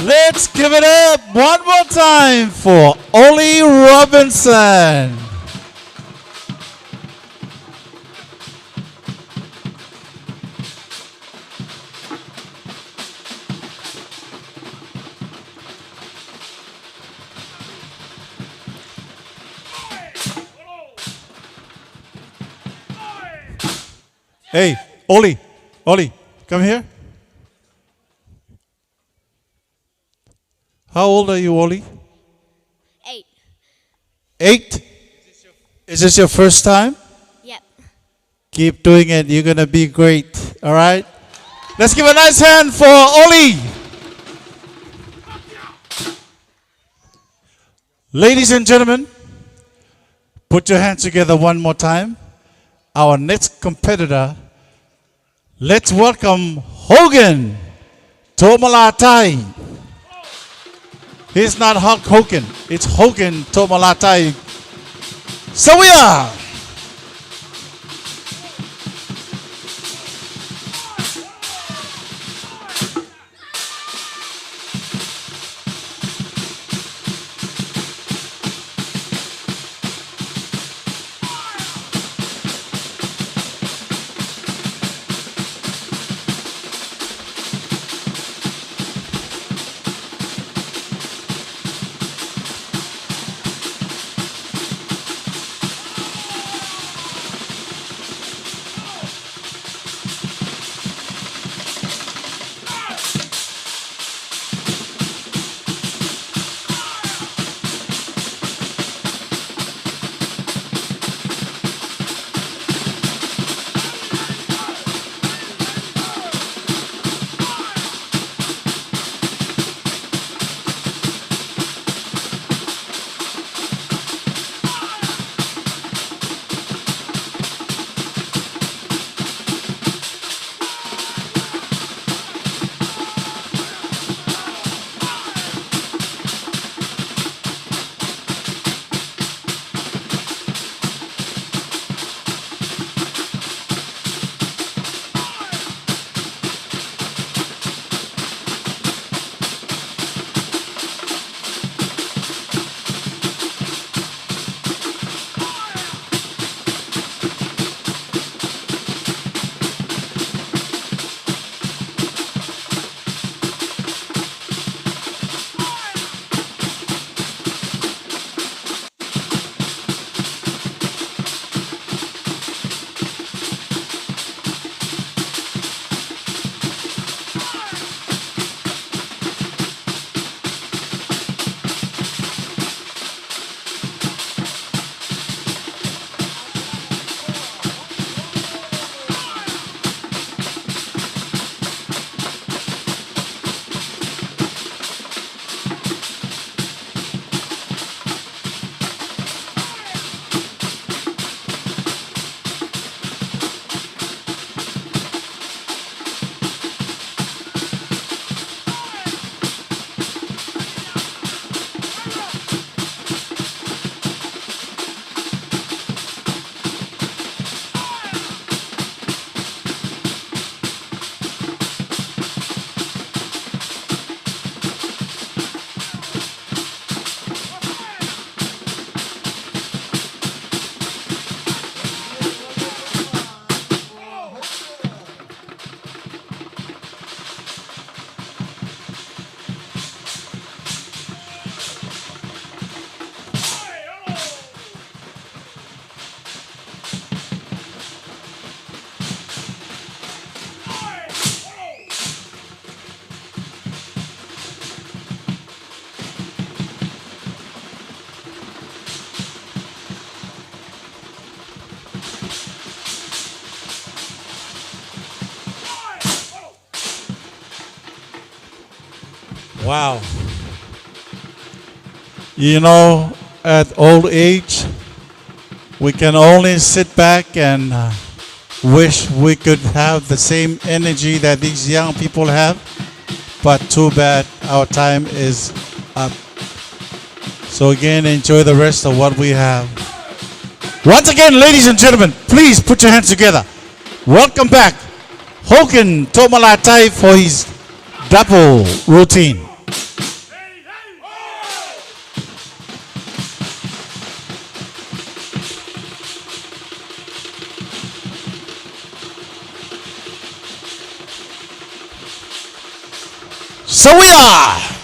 Let's give it up one more time for Oli Robinson. Hey, Oli, come here. How old are you, Oli? 8. 8? Is this your first time? Yep. Keep doing it. You're going to be great. All right? Let's give a nice hand for Oli. Ladies and gentlemen, put your hands together one more time. Our next competitor, let's welcome Hogan Tomalatai. He's not Hulk Hogan, it's Hogan Tomalatai. So we are. Wow. You know, at old age, we can only sit back and wish we could have the same energy that these young people have. But too bad our time is up. So again, enjoy the rest of what we have. Once again, ladies and gentlemen, please put your hands together. Welcome back, Hogan Tomalatai, for his double routine. So we are.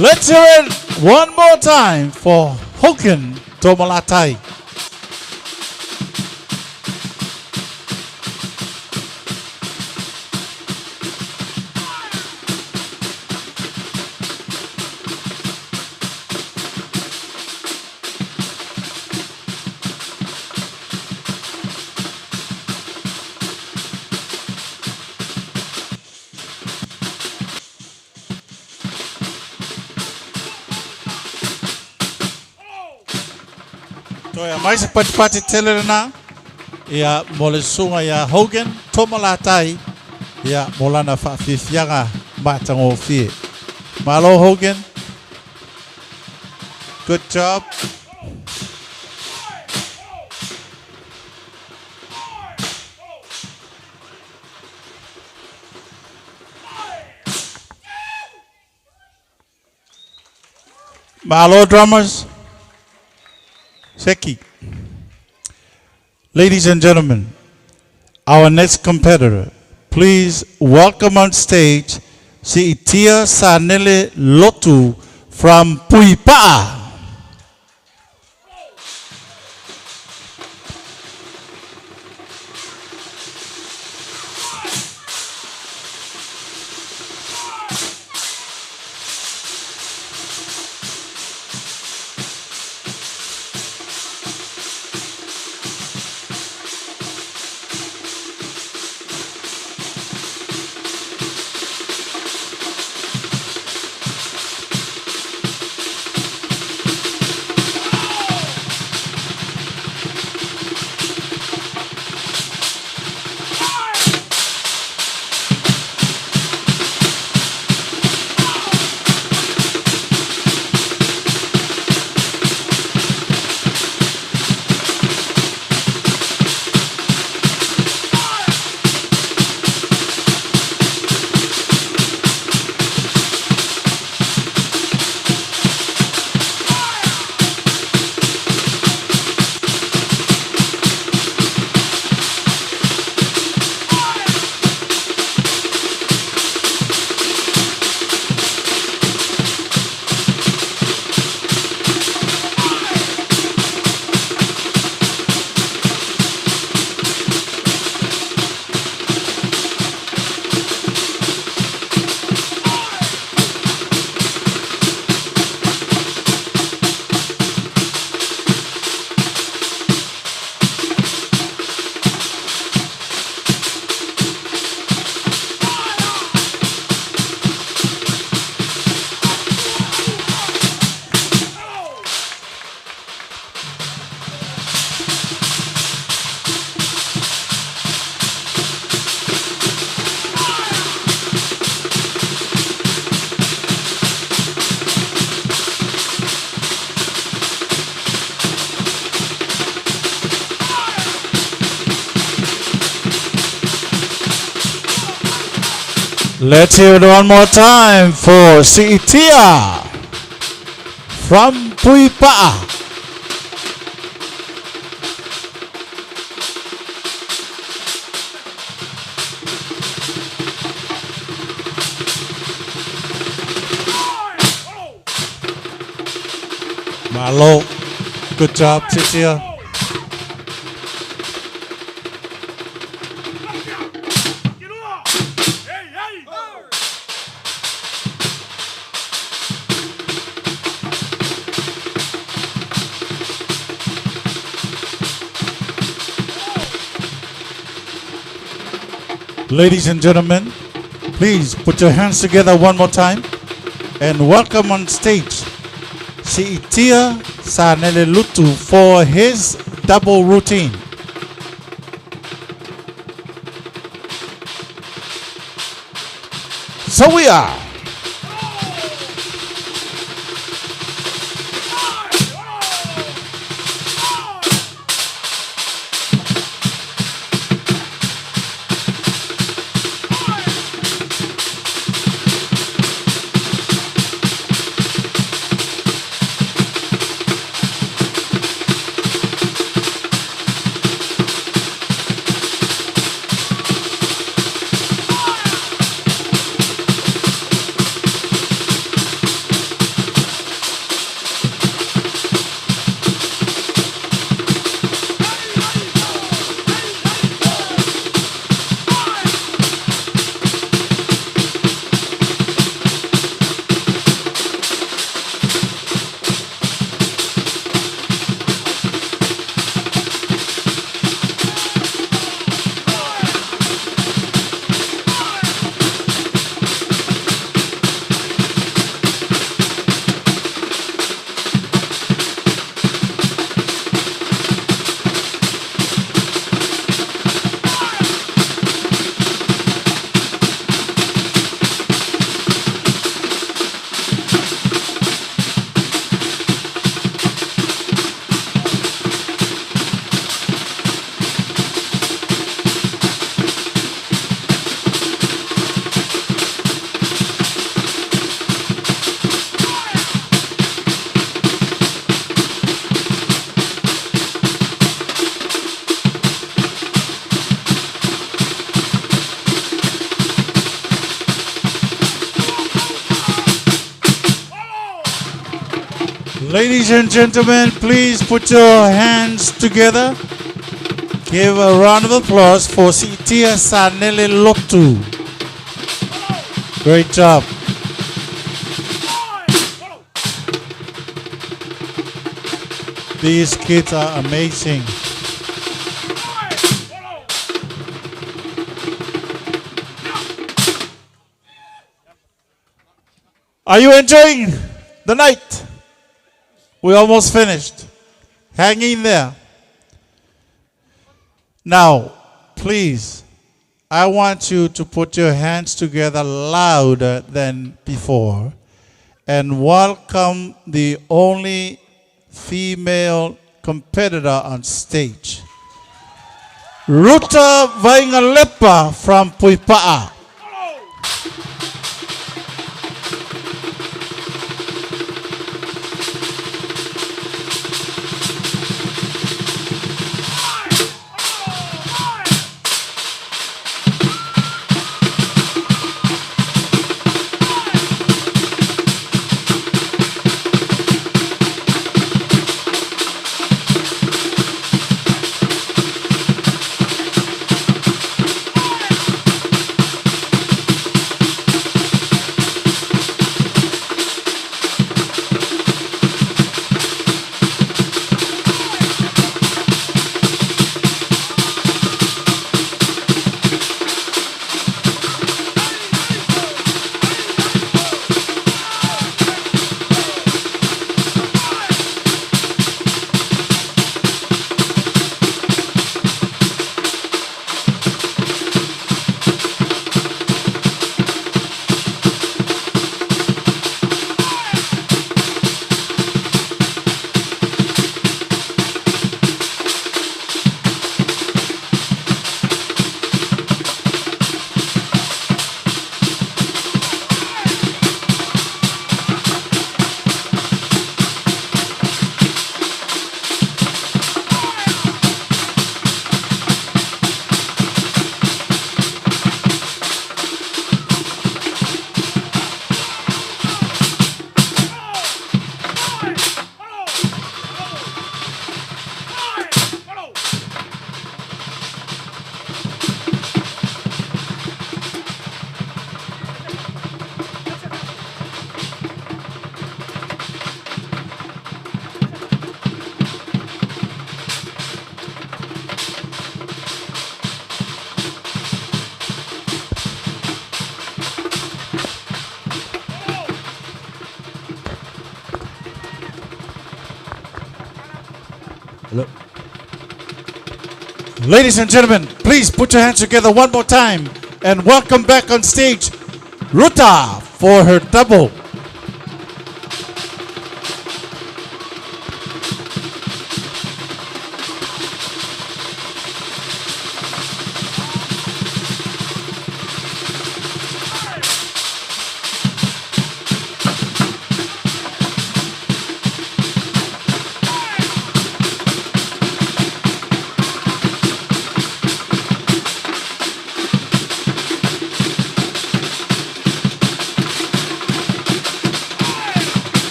Let's hear it one more time for Hogan Tomalatai. So ya mais pati tele na ya molesunga ya Hogan Tomalatai ya molana fa fifianga matango fie. Malo Hogan. Good job. Malo drummers. Seki. Ladies and gentlemen, our next competitor, please welcome on stage si Itia Sanele Lotu from Puipa'a. Let's hear it one more time for Si'itia from Puipa'a. Malo, good job, Si'itia. Ladies and gentlemen, please put your hands together one more time and welcome on stage Si'itia Sanelelutu for his double routine. So we are. Ladies and gentlemen, please put your hands together. Give a round of applause for Si'itia Sanelelutu. Great job. These kids are amazing. Are you enjoying the night? We almost finished. Hang in there. Now, please, I want you to put your hands together louder than before and welcome the only female competitor on stage, Ruta Vaingalepa from Puipa'a. Ladies and gentlemen, please put your hands together one more time and welcome back on stage Ruta for her double.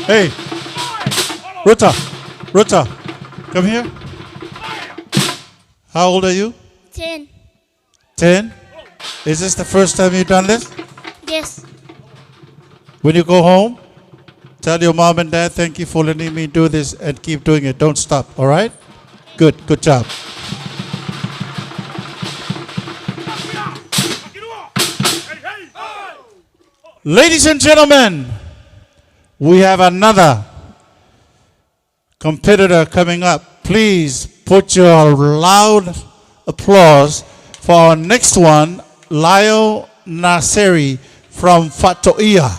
Hey, Ruta, come here. How old are you? 10. 10? Is this the first time you've done this? Yes. When you go home, tell your mom and dad, thank you for letting me do this and keep doing it. Don't stop, all right? Good job. Ladies and gentlemen, we have another competitor coming up. Please put your loud applause for our next one, Lyle Naseri from Fatoia.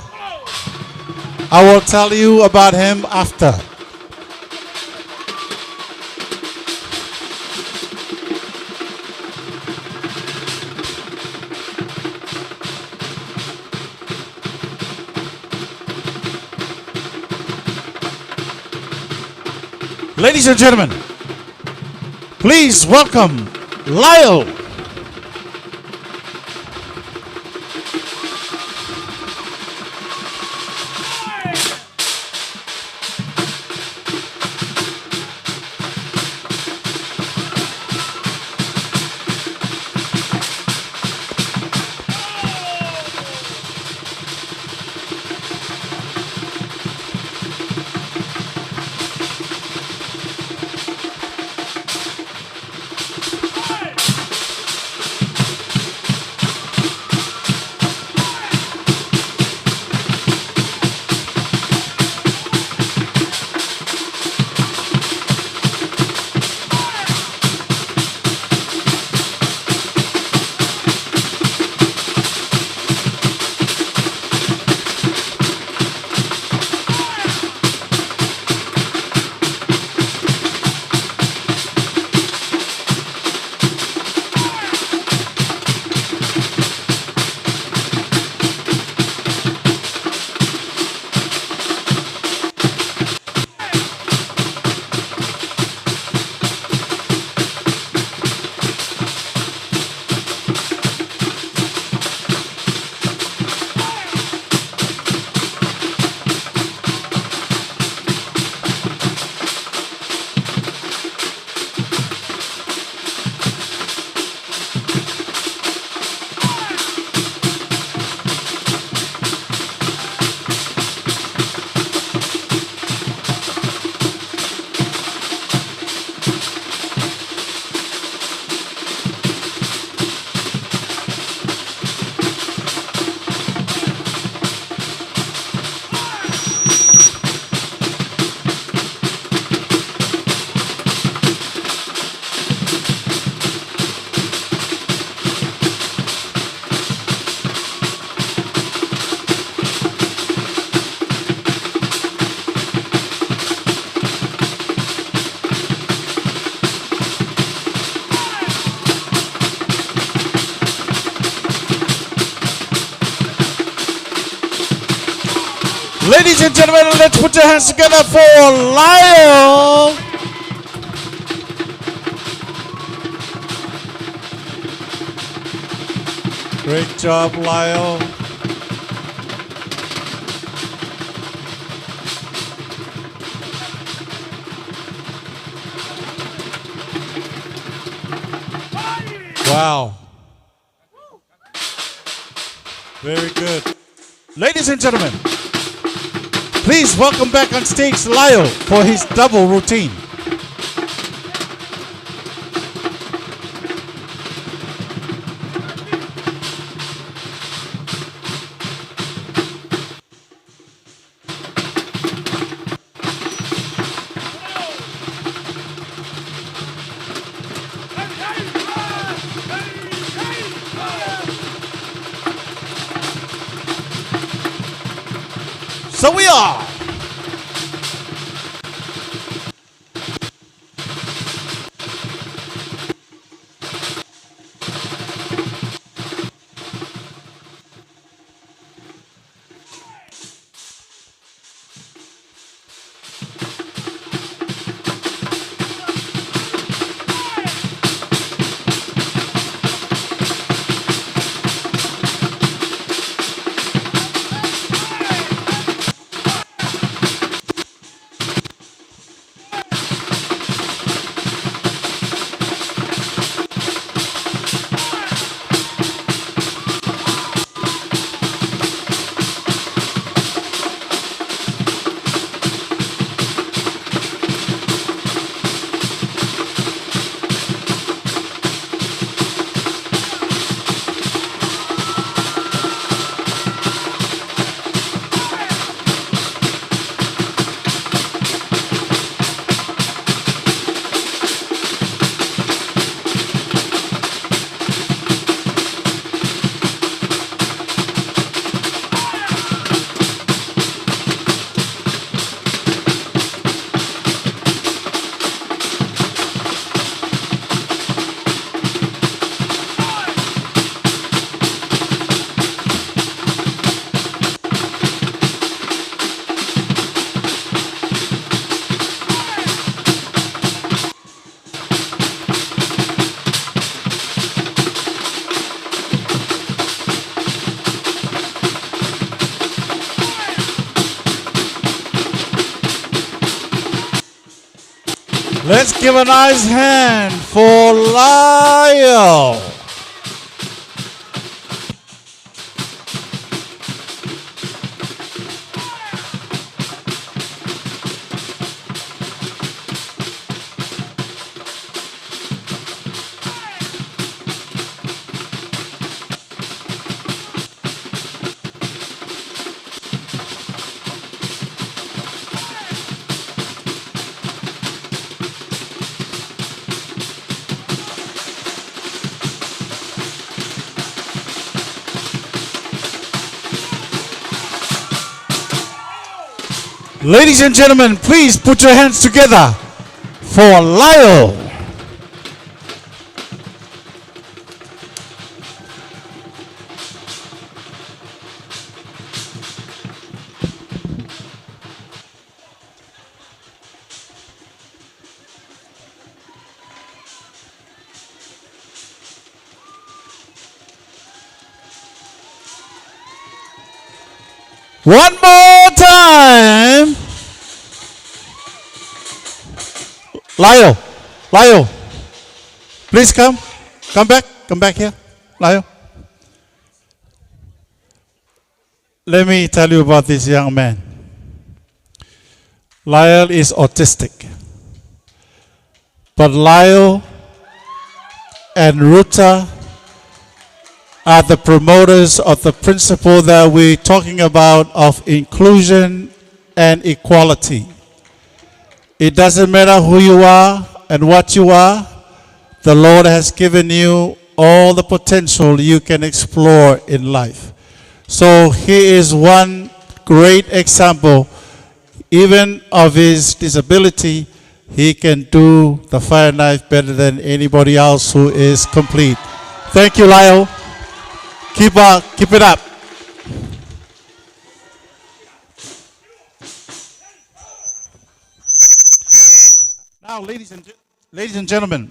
I will tell you about him after. Ladies and gentlemen, please welcome Lyle. Ladies and gentlemen, let's put your hands together for Lyle. Great job, Lyle. Wow. Very good. Ladies and gentlemen, please welcome back on stage Lyle for his double routine. So we are. Let's give a nice hand for Lyle. Ladies and gentlemen, please put your hands together for Lyle. One more time. Lyle, please come back here, Lyle. Let me tell you about this young man. Lyle is autistic, but Lyle and Ruta are the promoters of the principle that we're talking about of inclusion and equality. It doesn't matter who you are and what you are, the Lord has given you all the potential you can explore in life. So he is one great example. Even of his disability, he can do the fire knife better than anybody else who is complete. Thank you, Lyle. Keep it up. Now, ladies and gentlemen,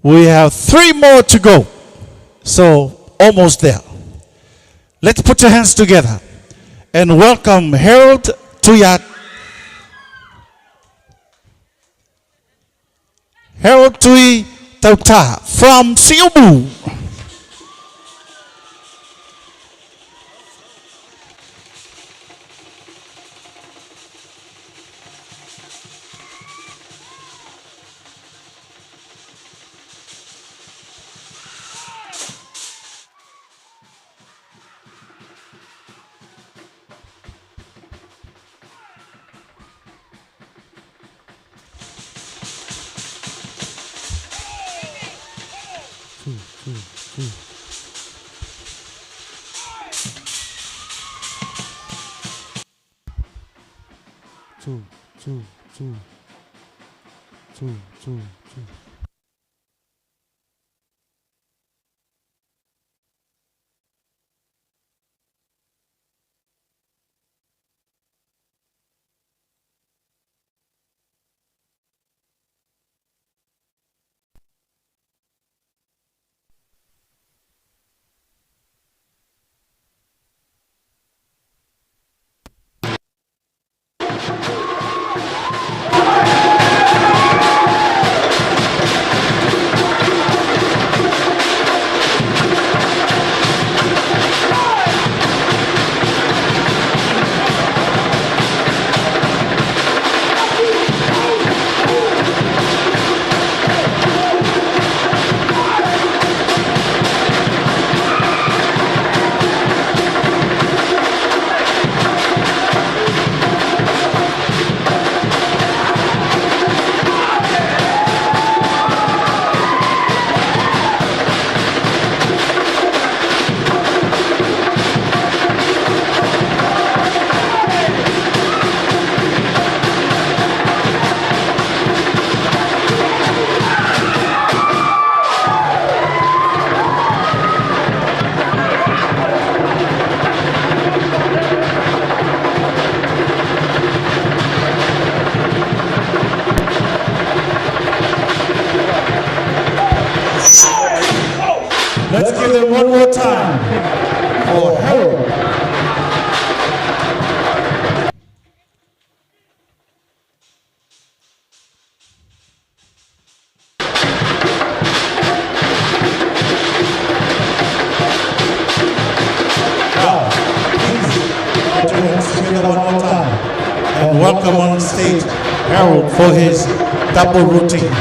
we have 3 more to go. So, almost there. Let's put your hands together and welcome Harold Tuyat. Harold Tui Tauta from Siubu. two, two, two, two, two, two. Let's give them one more time for Harold. Now, please put your hands together one more time and welcome on stage Harold for his double routine.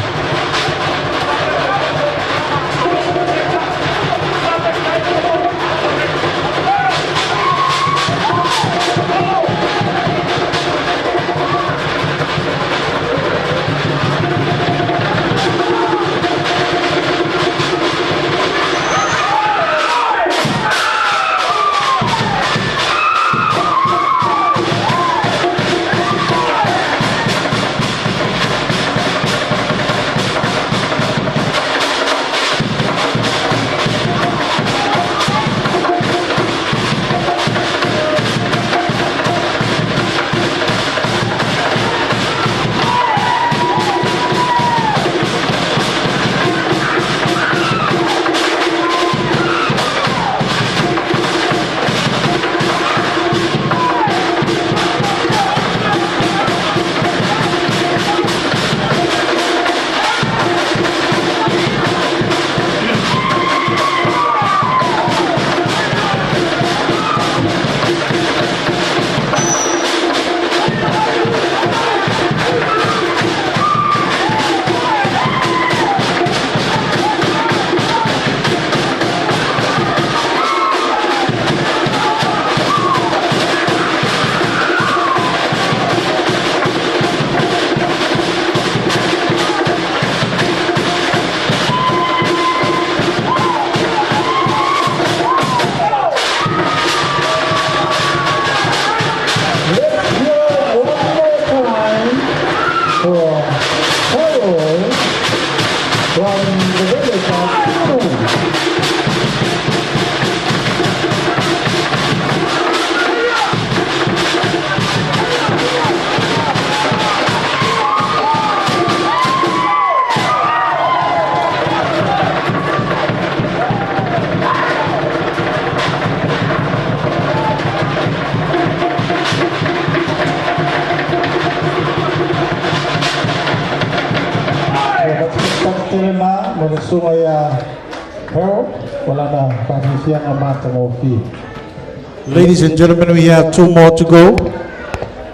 Ladies and gentlemen, we have two more to go.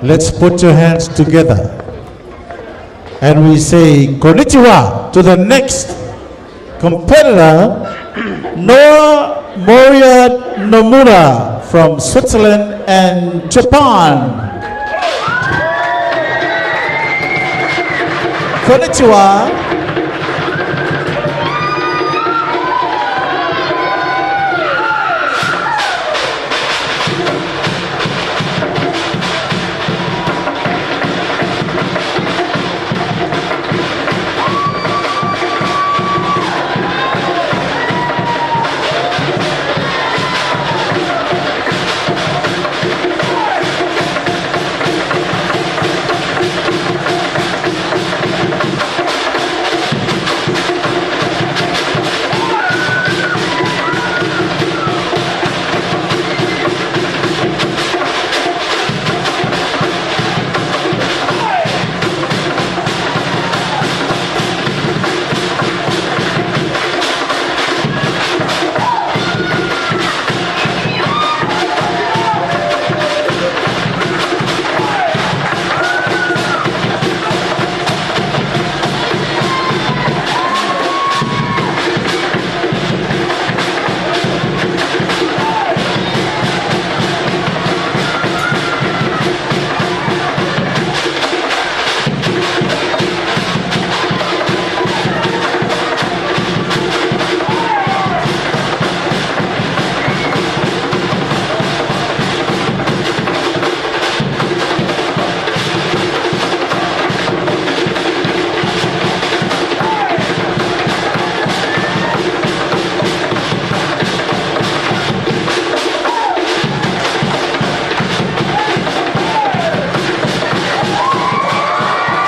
Let's put your hands together. And we say konnichiwa to the next competitor, Noah Moria Nomura from Switzerland and Japan. Konnichiwa.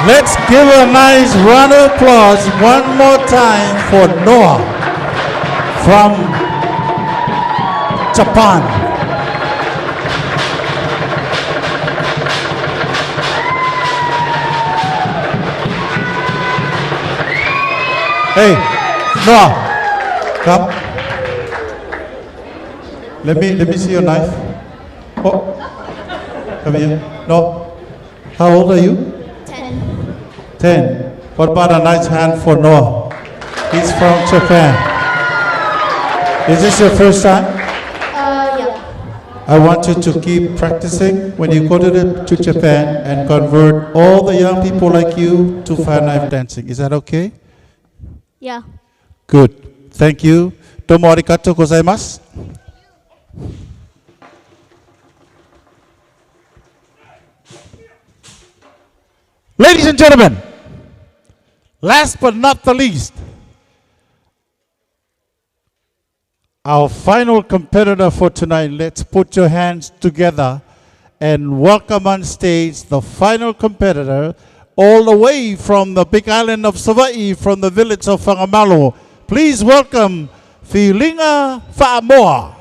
Let's give a nice round of applause one more time for Noah from Japan. Hey, Noah, come. Let me see your knife. Oh, come here. No. How old are you? 10. What about a nice hand for Noah? He's from Japan. Is this your first time? Yeah. I want you to keep practicing when you go to Japan and convert all the young people like you to fire knife dancing. Is that okay? Yeah. Good. Thank you. Domo arigatou gozaimasu. Ladies and gentlemen, last but not the least, our final competitor for tonight. Let's put your hands together and welcome on stage the final competitor all the way from the big island of Hawaii, from the village of Whangamalo. Please welcome Filinga Fa'amoa.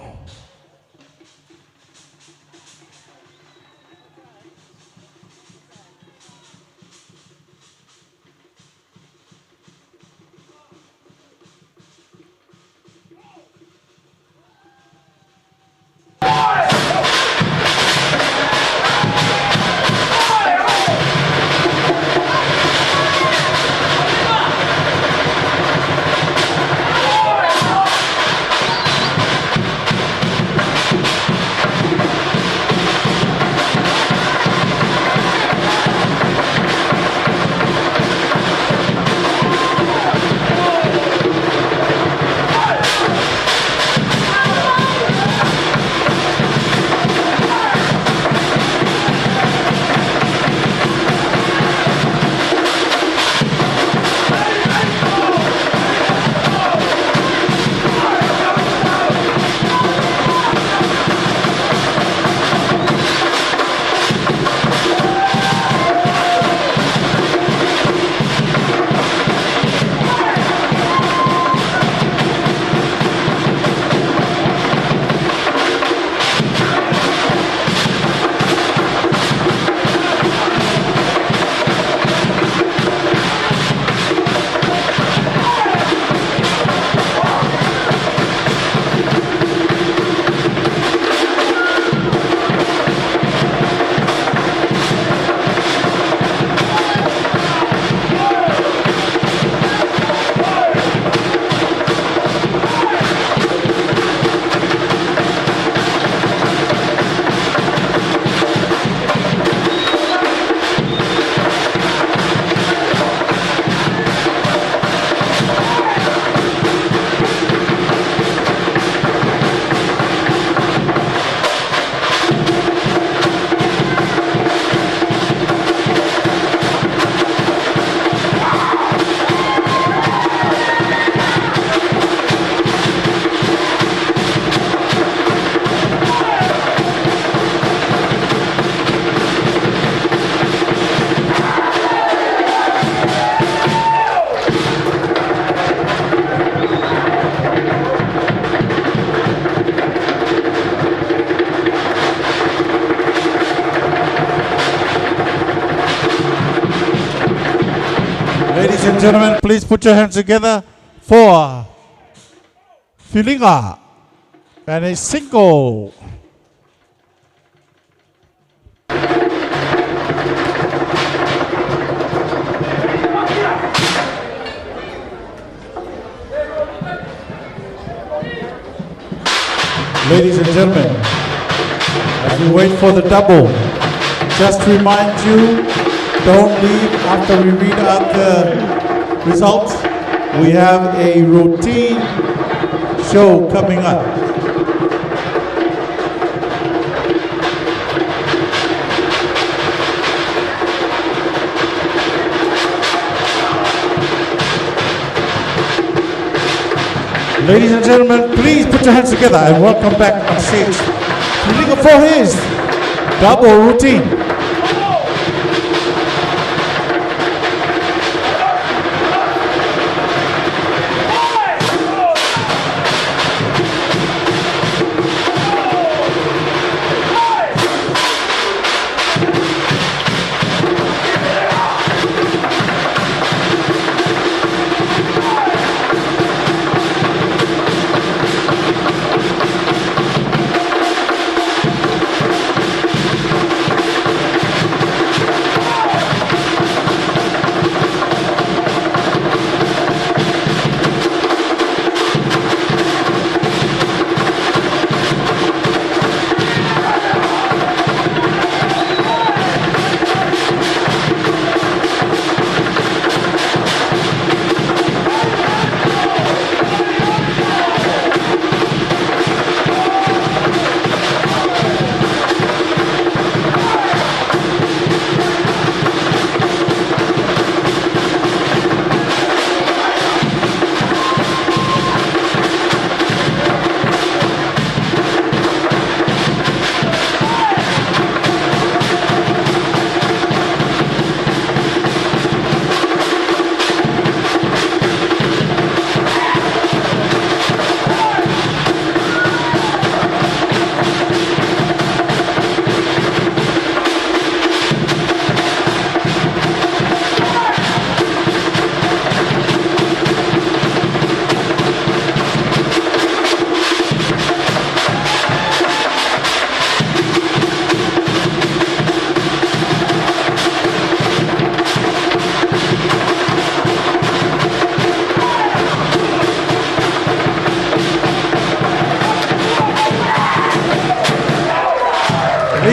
Ladies and gentlemen, please put your hands together for Filinga and a single. Ladies and gentlemen, as we wait for the double, just to remind you, don't leave after we read out the results. We have a routine show coming up. Ladies and gentlemen, please put your hands together and welcome back on stage Filinga for his double routine.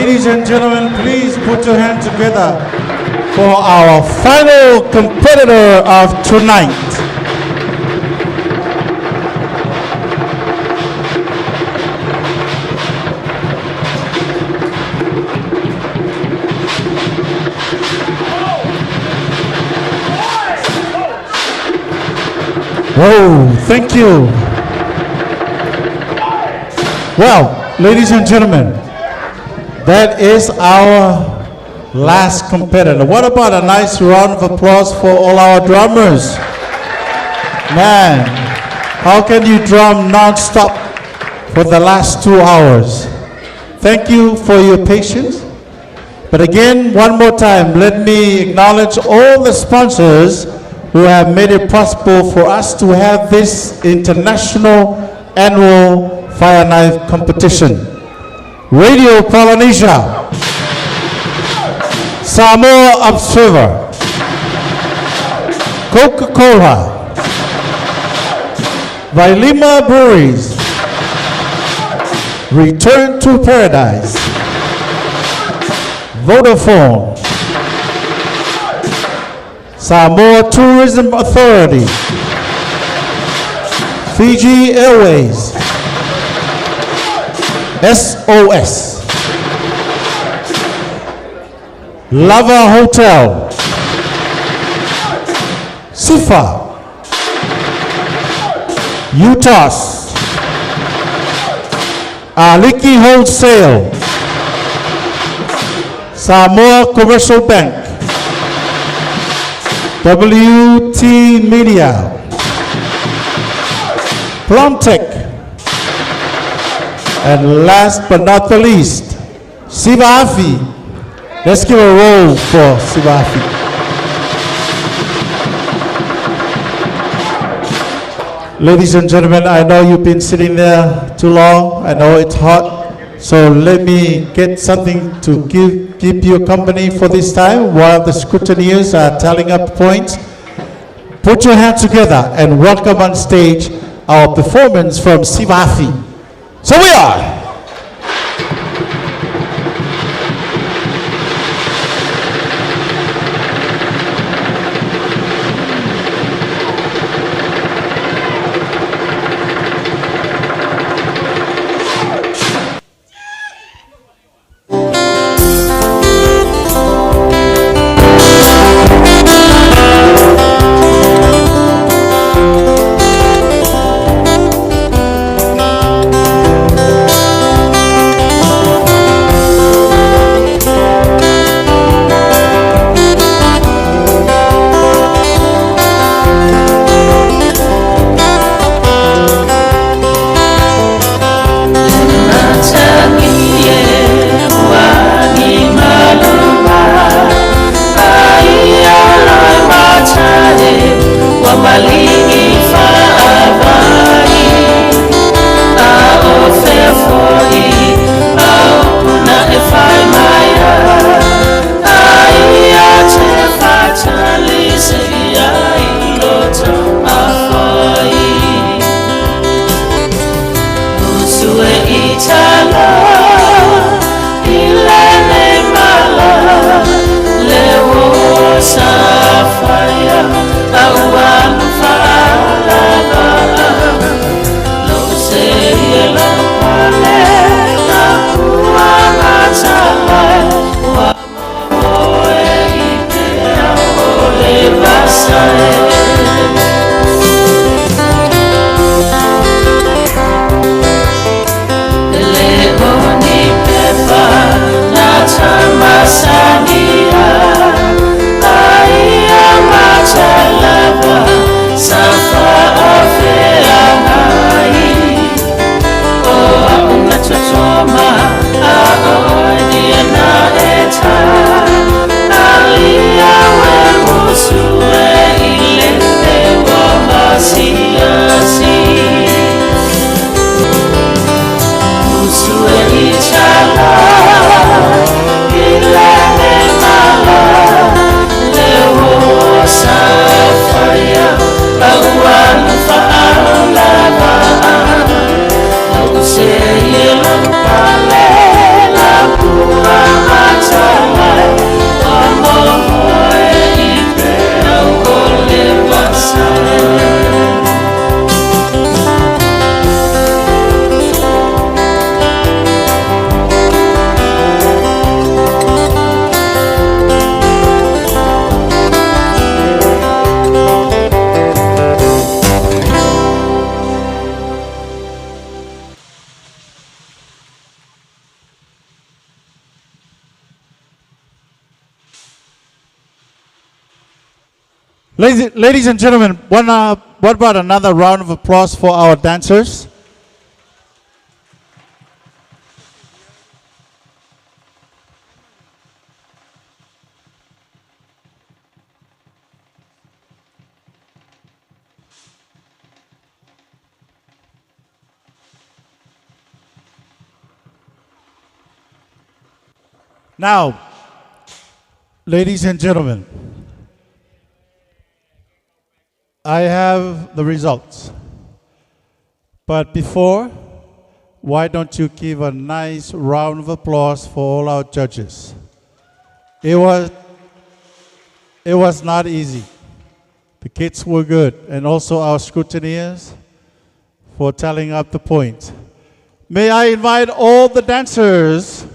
Ladies and gentlemen, please put your hands together for our final competitor of tonight. Whoa, thank you. Well, ladies and gentlemen, that is our last competitor. What about a nice round of applause for all our drummers? Man, how can you drum non-stop for the last 2 hours? Thank you for your patience. But again, one more time, let me acknowledge all the sponsors who have made it possible for us to have this international annual fire knife competition. Radio Polynesia, Samoa Observer, Coca-Cola, Vailima Breweries, Return to Paradise, Vodafone, Samoa Tourism Authority, Fiji Airways, SOS, Lava Hotel, Sifa, Utah's, Aliki Wholesale, Samoa Commercial Bank, WT Media, Plumtech, and last but not the least, Siva Afi. Let's give a roll for Siva Afi. Ladies and gentlemen, I know you've been sitting there too long. I know it's hot. So let me get something to keep you company for this time while the scrutineers are tallying up points. Put your hands together and welcome on stage our performance from Siva Afi. So we are. Ladies and gentlemen, what about another round of applause for our dancers? Now, ladies and gentlemen, I have the results. But before, why don't you give a nice round of applause for all our judges? It was not easy. The kids were good, and also our scrutineers for tallying up the points. May I invite all the dancers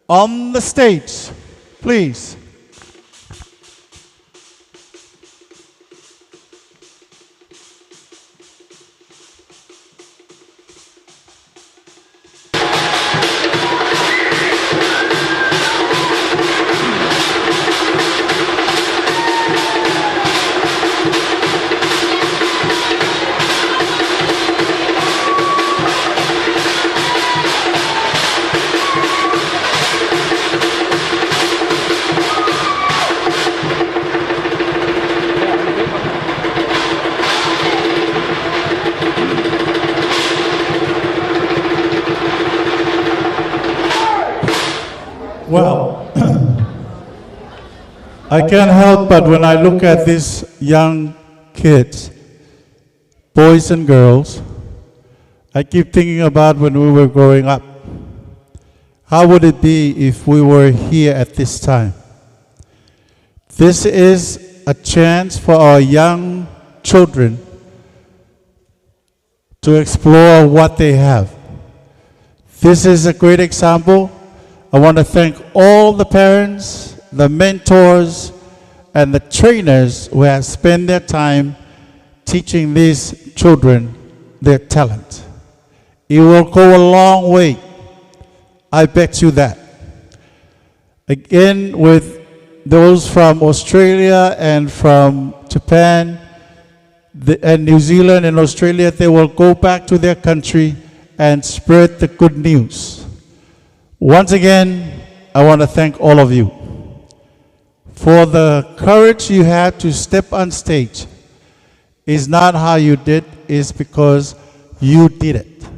on the stage, please. Well, I can't help but when I look at these young kids, boys and girls, I keep thinking about when we were growing up. How would it be if we were here at this time? This is a chance for our young children to explore what they have. This is a great example. I want to thank all the parents, the mentors, and the trainers who have spent their time teaching these children their talent. It will go a long way. I bet you that. Again, with those from Australia and from Japan and New Zealand and Australia, they will go back to their country and spread the good news. Once again, I want to thank all of you for the courage you had to step on stage. It's not how you did, it's because you did it.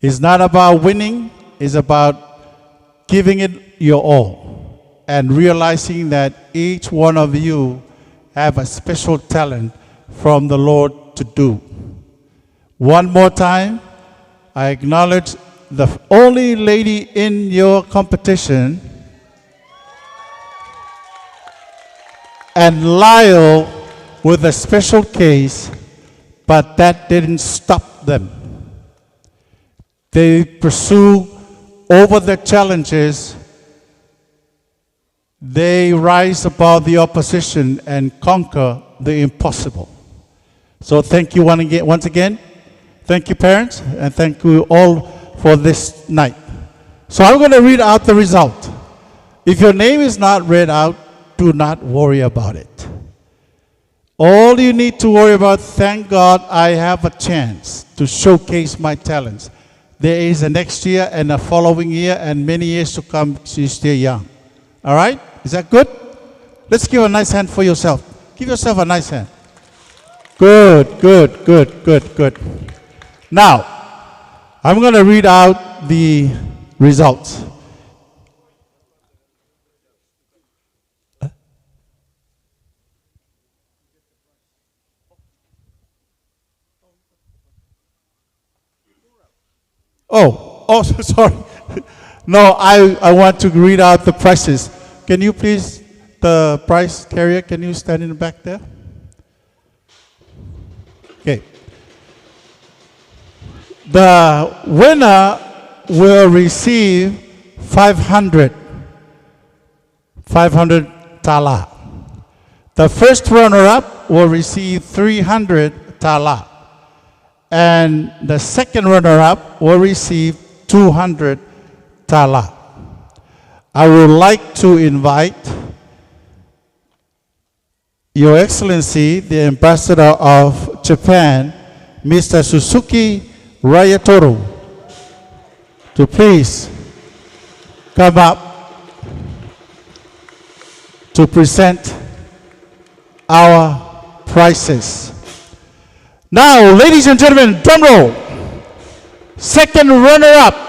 It's not about winning, it's about giving it your all and realizing that each one of you have a special talent from the Lord to do. One more time, I acknowledge the only lady in your competition, and Lyle with a special case, but that didn't stop them. They pursue over the challenges. They rise above the opposition and conquer the impossible. So thank you once again. Thank you, parents, and thank you all for this night. So I'm going to read out the result. If your name is not read out, do not worry about it. All you need to worry about, thank God I have a chance to showcase my talents. There is a next year and a following year and many years to come. She's still young. All right? Is that good? Let's give a nice hand for yourself. Give yourself a nice hand. Good, good, good, good, good. Now, I'm going to read out the results. Oh, sorry. No, I want to read out the prices. Can you please, the prize carrier, can you stand in the back there? Okay. The winner will receive 500 tala. The first runner-up will receive 300 tala. And the second runner-up will receive 200 tala. I would like to invite Your Excellency, the Ambassador of Japan, Mr. Suzuki Ryatoru, to please come up to present our prizes. Now, ladies and gentlemen, drum roll. Second runner-up,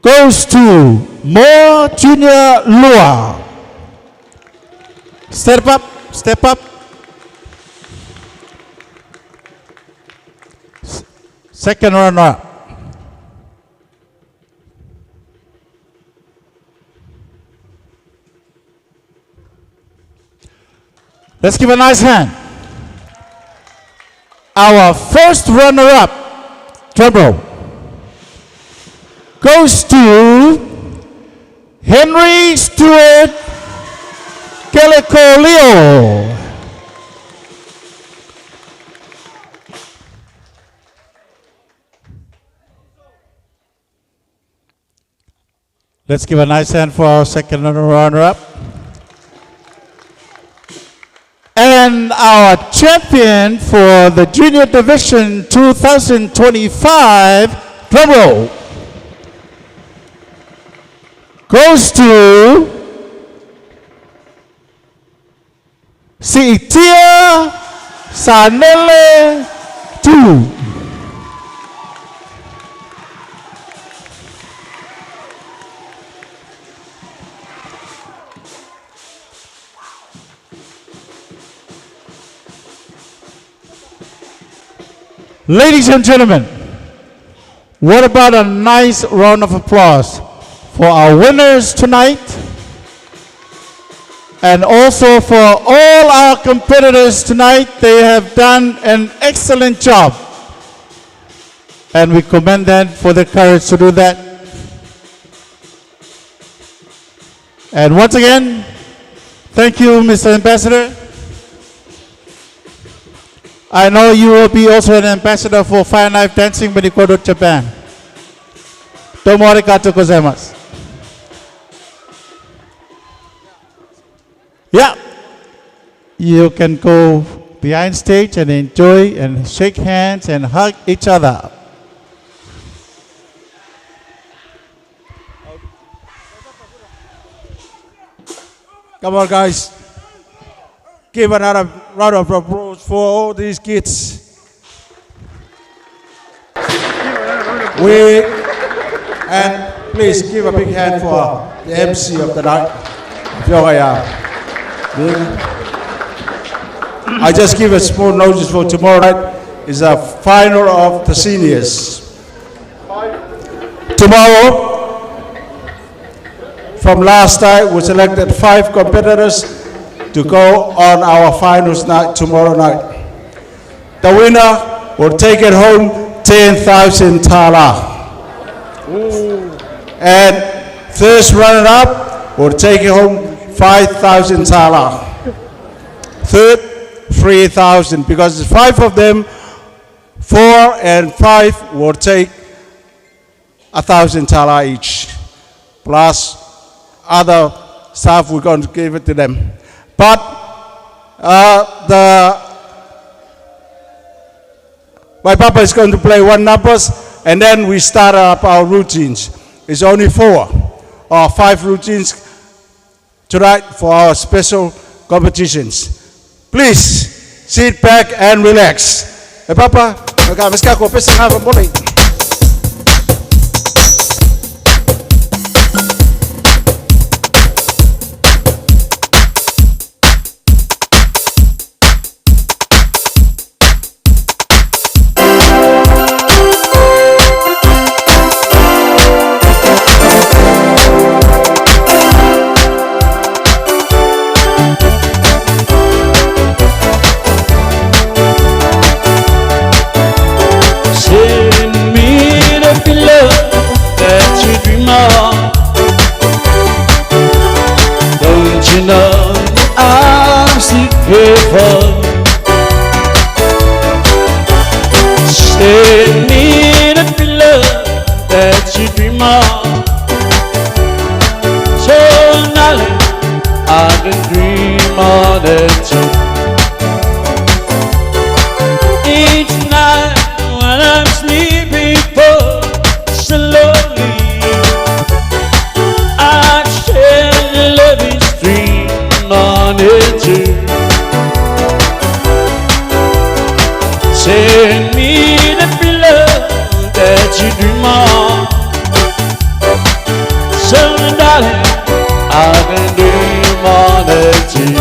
goes to Mo Junior Lua. Step up, step up. Second runner-up. Let's give a nice hand. Our first runner-up, drum roll, goes to Henry Stewart Kelekoleo. Let's give a nice hand for our second runner-up. And our champion for the Junior Division 2025, drum roll, goes to Sitia Sanele 2. Ladies and gentlemen, what about a nice round of applause for our winners tonight, and also for all our competitors tonight. They have done an excellent job, and we commend them for the courage to do that. And once again, thank you, Mr. Ambassador. I know you will be also an ambassador for Fire Knife Dancing when you go to Japan. Domo arigatou gozaimasu. Yeah, you can go behind stage and enjoy and shake hands and hug each other. Come on, guys. Give another round of applause for all these kids. And please give a big hand for the MC of the night. I just give a small notice for tomorrow night is a final of the seniors. Tomorrow, from last night, we selected 5 competitors to go on our finals night tomorrow night. The winner will take it home 10,000 thala. And first runner-up will take it home 5,000 thala. Third, 3,000, because it's 5 of them, 4 and 5 will take 1,000 thala each, plus other stuff we're going to give it to them. But my papa is going to play 1 numbers, and then we start up our routines. It's only 4 or 5 routines tonight for our special competitions. Please sit back and relax. Hey, papa, vamos cá com pesa na bola. Send me the love that you dream of. can dream on it too. Each night when I'm sleeping slowly, I share the loving stream on it too. Send me the pillow that you dream on. So darling, I can dream on it too.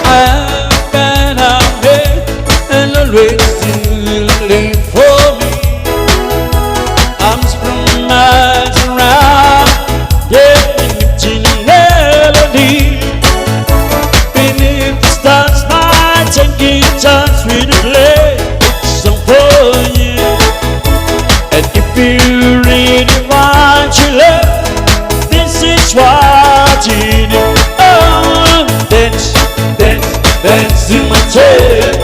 I've been out here and always still for me. I'm from miles around, getting a melody. Beneath the stars, nights and guitars, we play some for you. And if you really want your love, this is what you do. Oh, dance, dance, dance to my time.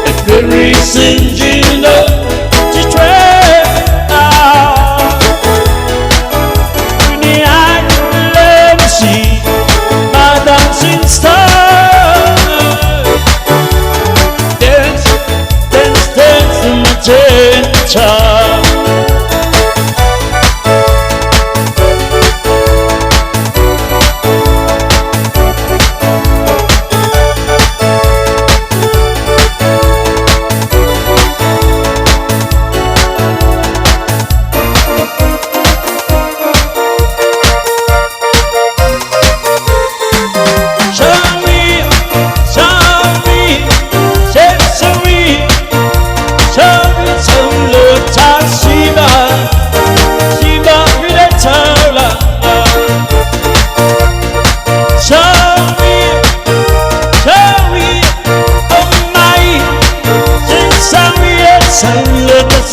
And the reason you know to try out. When the eye let me see my dancing star. Dance, dance, dance to my time.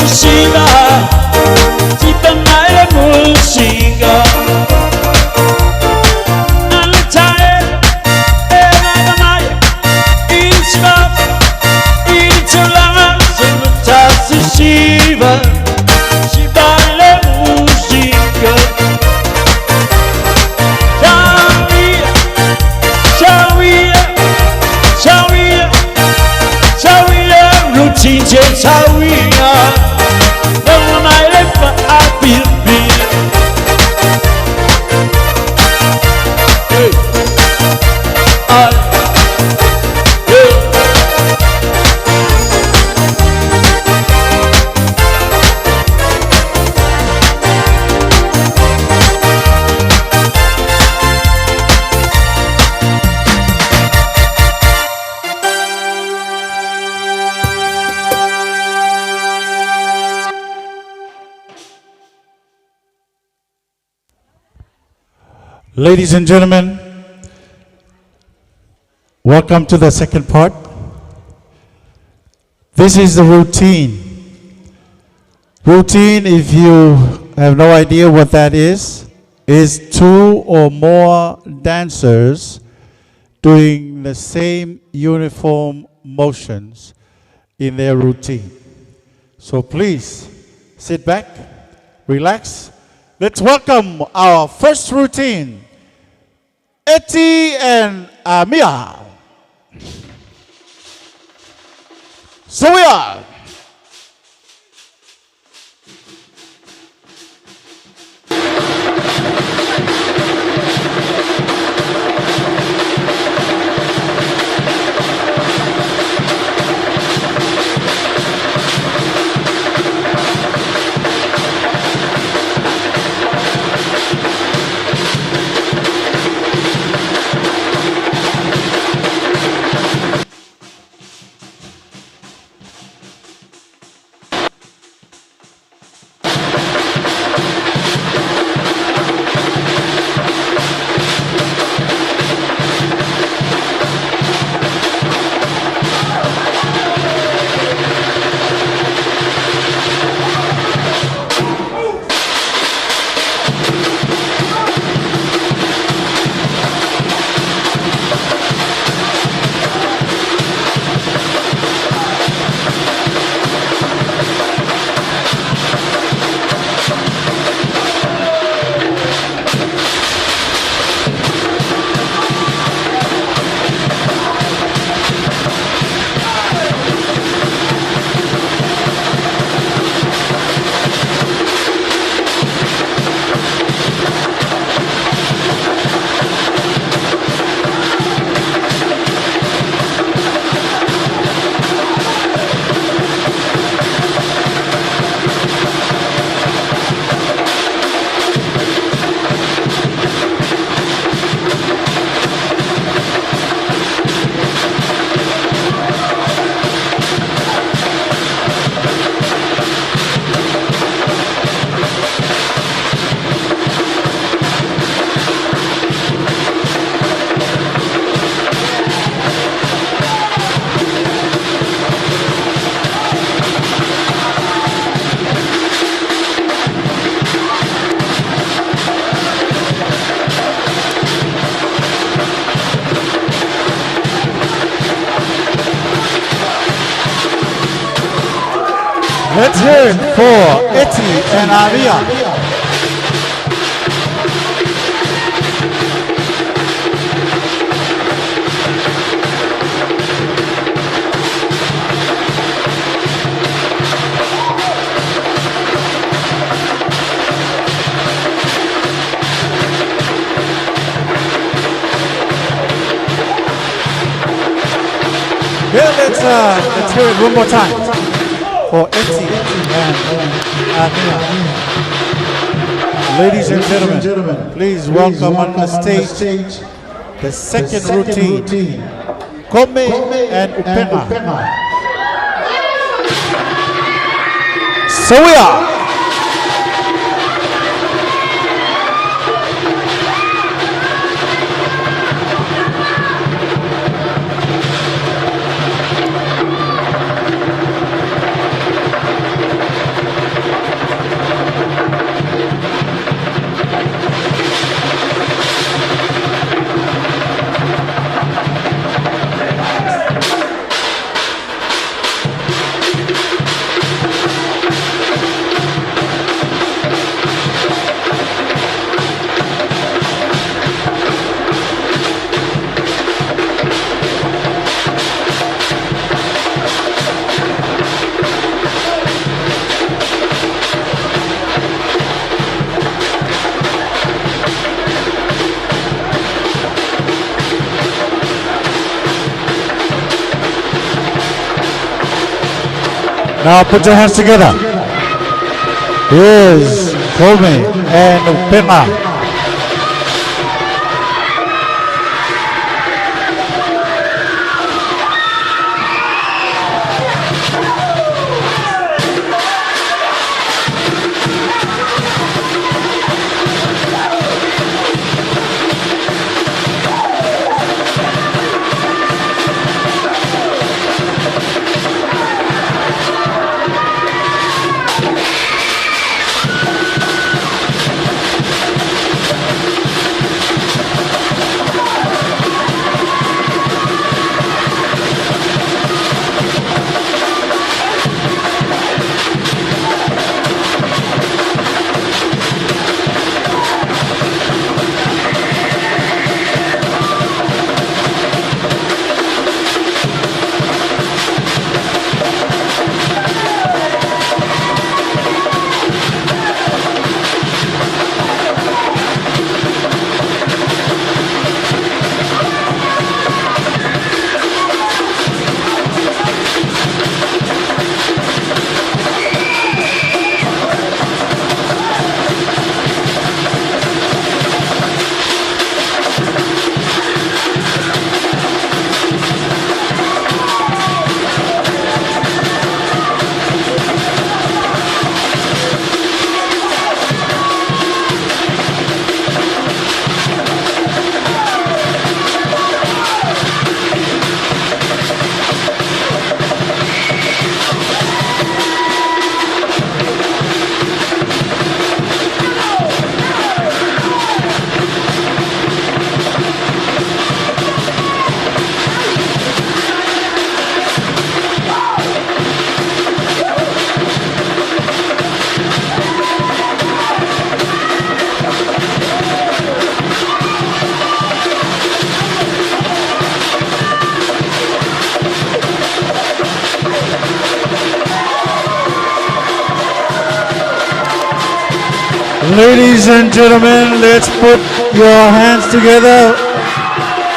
Siva, Siva mai musica. Alla time, era mai in swap, in tolama, solo Siva, Siva la musica. Shall we, routine change how we are. When I live, I feel big. Hey, Ladies and gentlemen, welcome to the second part. This is the routine. Routine, if you have no idea what that is two or more dancers doing the same uniform motions in their routine. So please sit back, relax. Let's welcome our first routine, Etty and Amia. So we are. Let's hear it for Eti and Aria. Yeah, let's hear it one more time for Eti and Aria. Ladies and gentlemen, please welcome on the stage the second routine, Come and Upema. So we are. Now put your hands together. Here's Colme and Upema. Ladies and gentlemen, let's put your hands together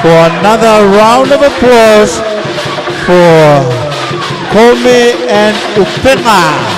for another round of applause for Colme and Upema.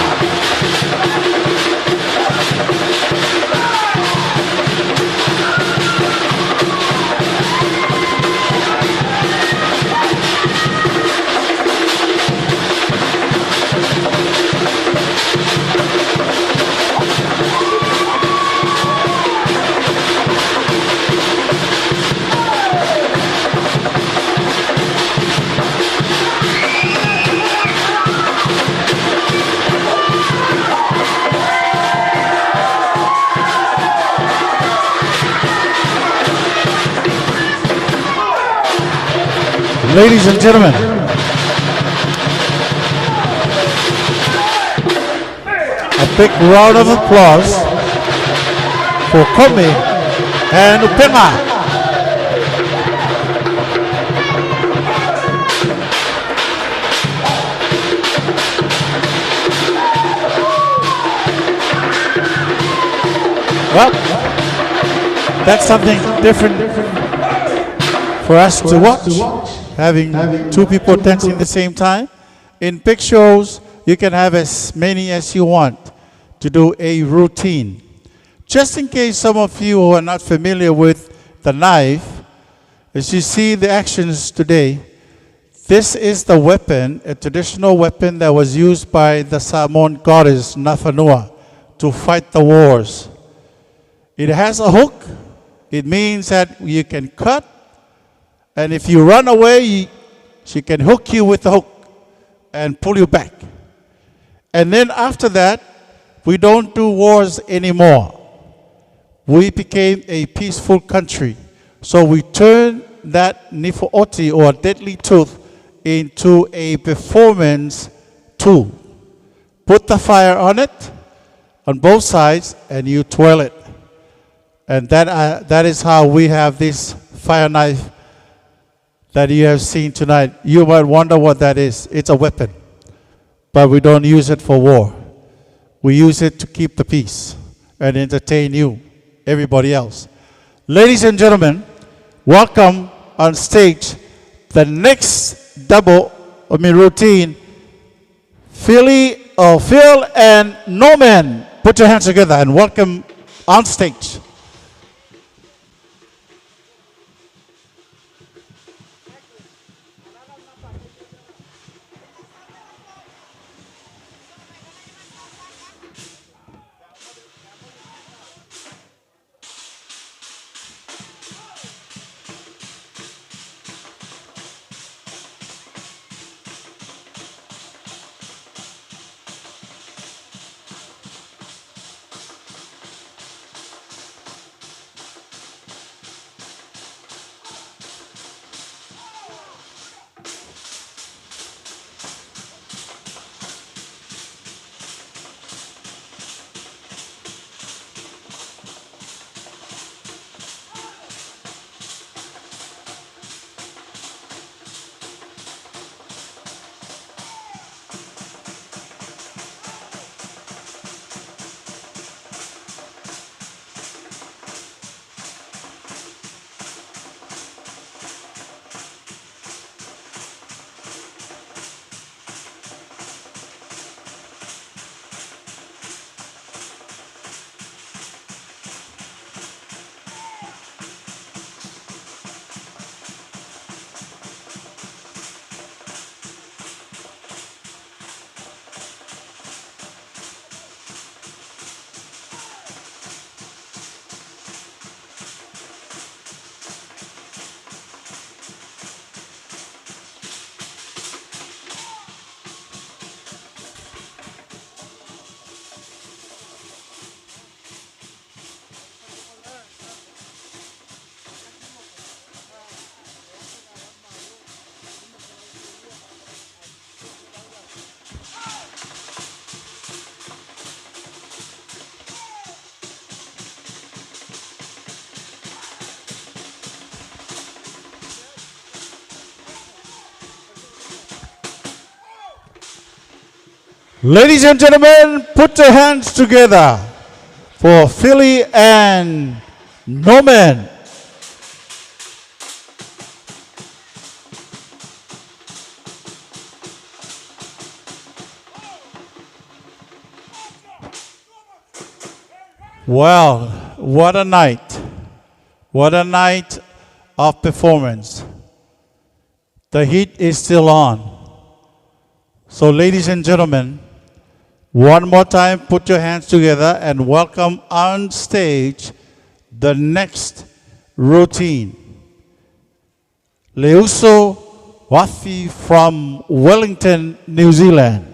Ladies and gentlemen, A big round of applause for Komi and Upenga. Well, that's something different for us to watch, having two people dancing at the same time. In big shows, you can have as many as you want to do a routine. Just in case some of you who are not familiar with the knife, as you see the actions today, this is the weapon, a traditional weapon that was used by the Samoan goddess Nafanua to fight the wars. It has a hook. It means that you can cut, and if you run away, she can hook you with the hook and pull you back. And then after that, we don't do wars anymore. We became a peaceful country. So we turned that nifo'oti, or deadly tooth, into a performance tool. Put the fire on it, on both sides, and you twirl it. And that is how we have this fire knife that you have seen tonight. You might wonder what that is. It's a weapon. But we don't use it for war. We use it to keep the peace and entertain you, everybody else. Ladies and gentlemen, welcome on stage the next routine, Phil and Norman. Put your hands together and welcome on stage. Ladies and gentlemen, put your hands together for Philly and Norman. Well, what a night. What a night of performance. The heat is still on. So ladies and gentlemen, one more time, put your hands together and welcome on stage the next routine. Siva Afi from Wellington, New Zealand.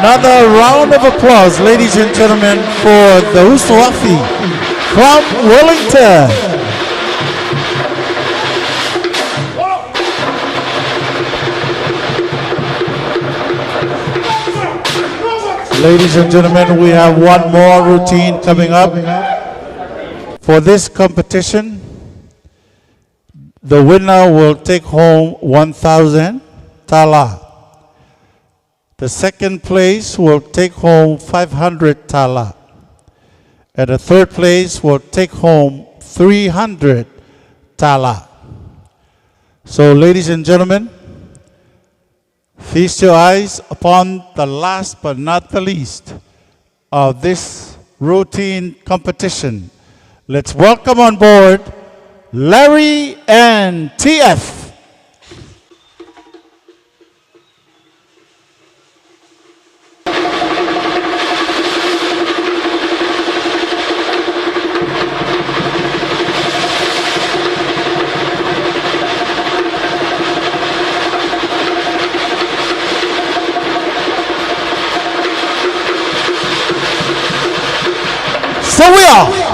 Another round of applause, ladies and gentlemen, for the Wholesale Afi from Wellington. Ladies and gentlemen, we have one more routine coming up. For this competition, the winner will take home 1,000 tala. The second place will take home 500 tala. And the third place will take home 300 tala. So, ladies and gentlemen, feast your eyes upon the last but not the least of this routine competition. Let's welcome on board Larry and TF. So we are.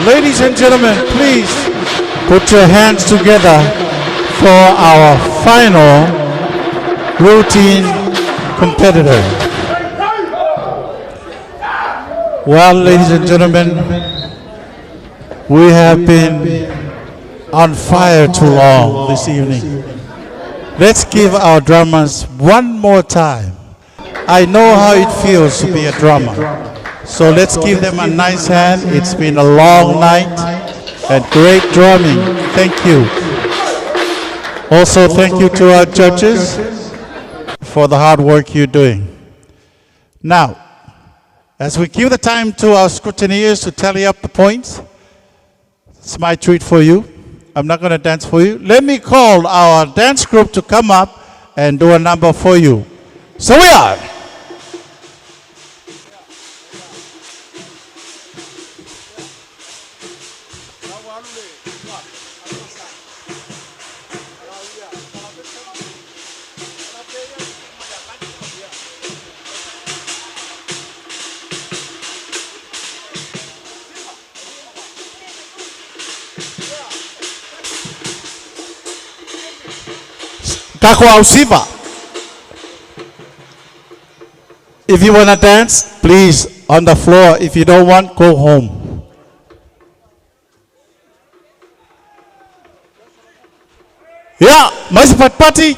Ladies and gentlemen, please put your hands together for our final routine competitor. Well, ladies and gentlemen, we have been on fire too long this evening. Let's give our drummers one more time. I know how it feels to be a drummer. So let's give them a nice hand. It's been a long night and great drumming. Thank you. Also, thank you to our judges for the hard work you're doing. Now, as we give the time to our scrutineers to tally up the points, it's my treat for you. I'm not going to dance for you. Let me call our dance group to come up and do a number for you. So we are. Siva. If you want to dance, please, on the floor. If you don't want, go home. Yeah, my party.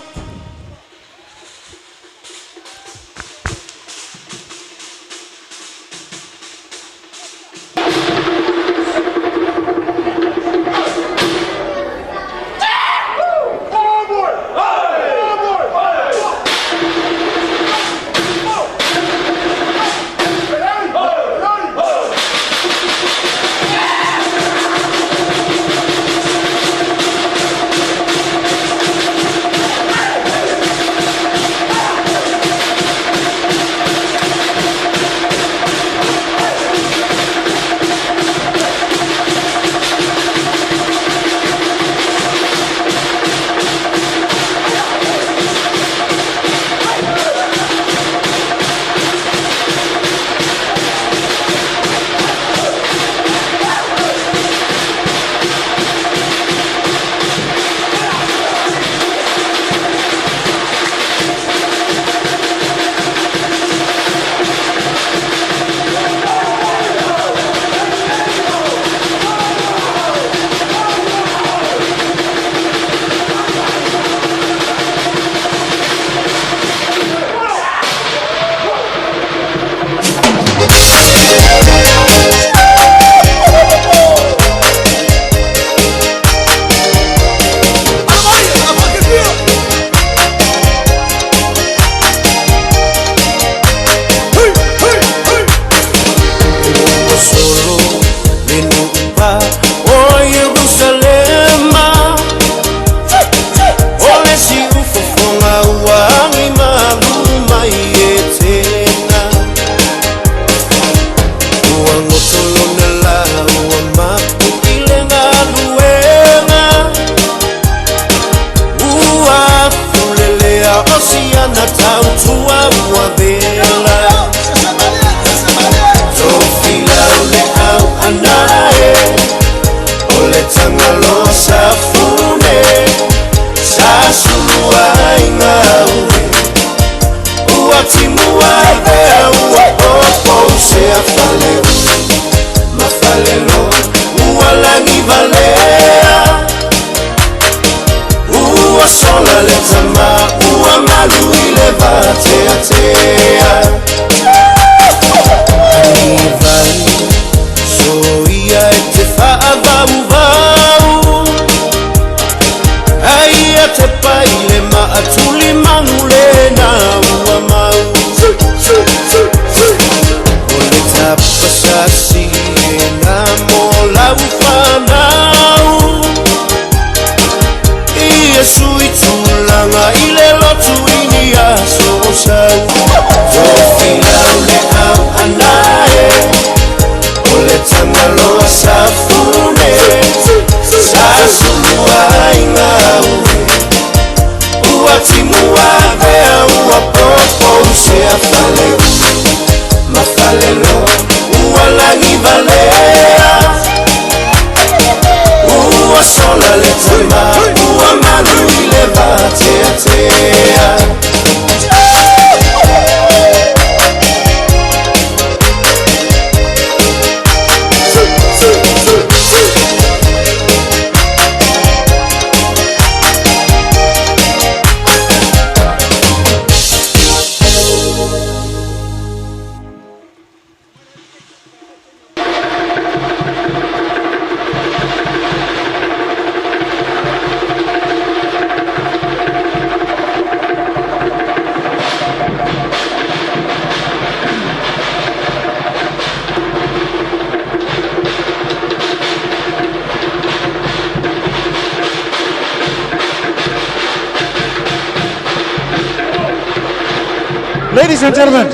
Ladies and gentlemen,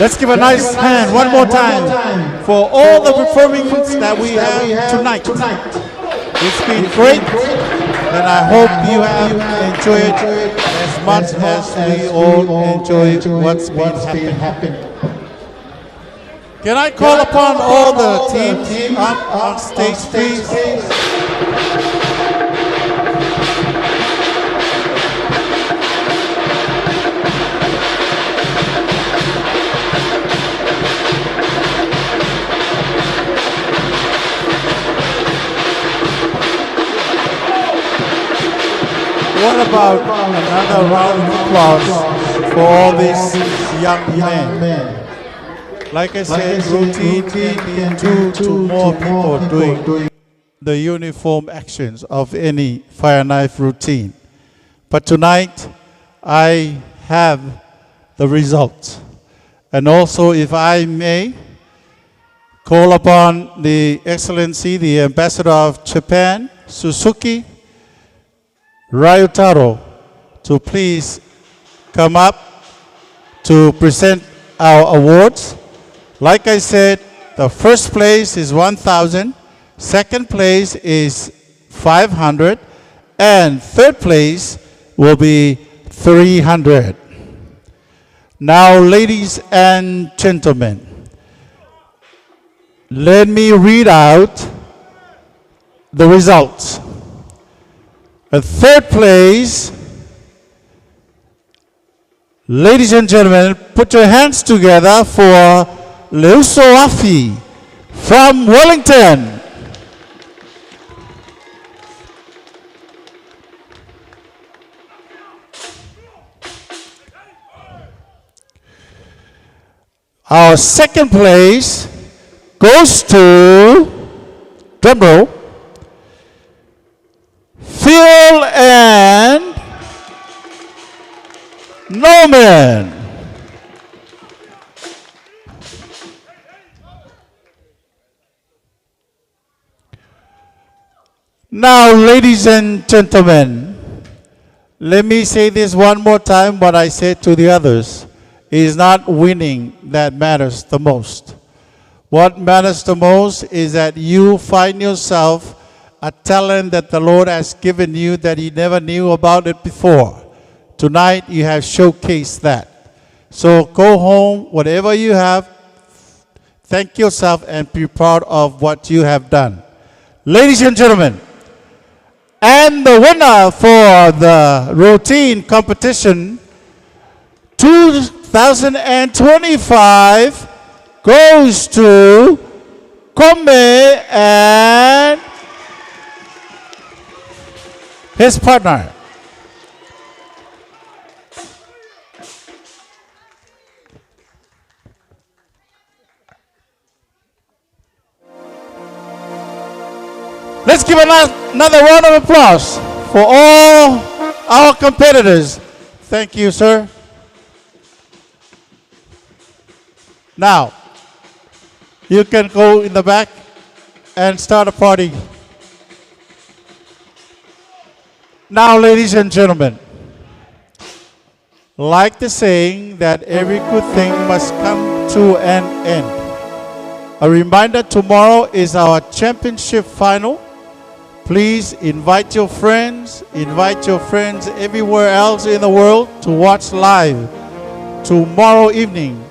let's give a nice hand one more time for all the performances that we have tonight. It's been great, and I hope you have enjoyed as much as we all enjoy what's been happening. Can I call upon all the teams up on stage, please? What about another round of applause for all these young men? Like I said, routine can be two more people doing the uniform actions of any fire knife routine. But tonight, I have the results. And also, if I may, call upon the Excellency, the Ambassador of Japan, Suzuki Ryutaro, to please come up to present our awards. Like I said, the first place is 1,000, second place is 500, and third place will be 300. Now, ladies and gentlemen, let me read out the results. The third place, ladies and gentlemen, put your hands together for Siva Afi from Wellington. Our second place goes to, drumroll, Phil and Norman. Now, ladies and gentlemen, let me say this one more time, what I said to the others. It is not winning that matters the most. What matters the most is that you find yourself a talent that the Lord has given you that you never knew about it before. Tonight, you have showcased that. So go home, whatever you have, thank yourself and be proud of what you have done. Ladies and gentlemen, and the winner for the routine competition 2025 goes to Kome and his partner. Let's give another round of applause for all our competitors. Thank you, sir. Now, you can go in the back and start a party. Now, ladies and gentlemen, like the saying that every good thing must come to an end. A reminder, tomorrow is our championship final. Please invite your friends everywhere else in the world to watch live tomorrow evening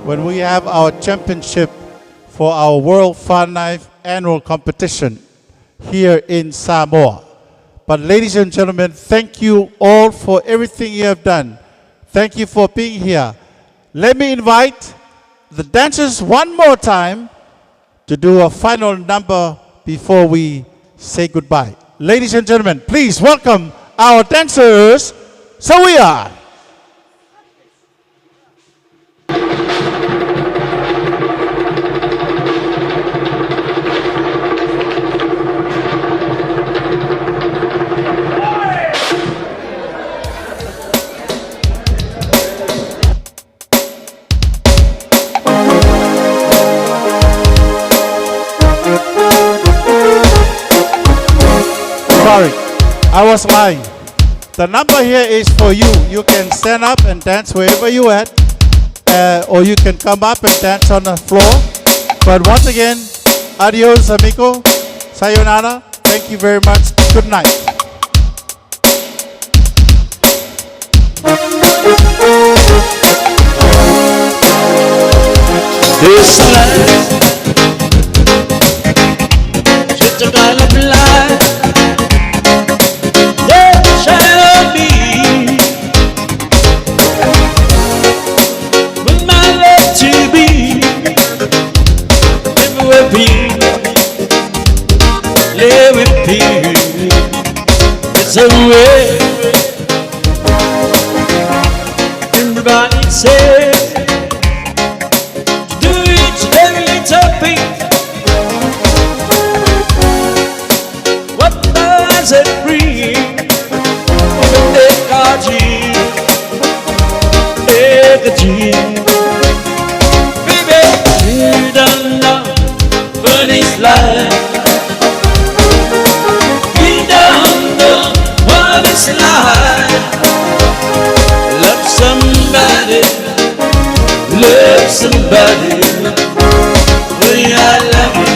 when we have our championship for our World Fire Knife Annual Competition here in Samoa. But ladies and gentlemen, thank you all for everything you have done. Thank you for being here. Let me invite the dancers one more time to do a final number before we say goodbye. Ladies and gentlemen, please welcome our dancers, Sawia. Sorry, I was lying. The number here is for you. You can stand up and dance wherever you at, or you can come up and dance on the floor. But once again, adios, amigo. Sayonara. Thank you very much. Good night. This life, just a kind of life. Yeah, shine on me. With my love to be, live with you, live with you. It's a way. Everybody says. What does it bring? Baby, you don't know what it's like. You don't know what it's like. Love somebody, love somebody. Way I love you.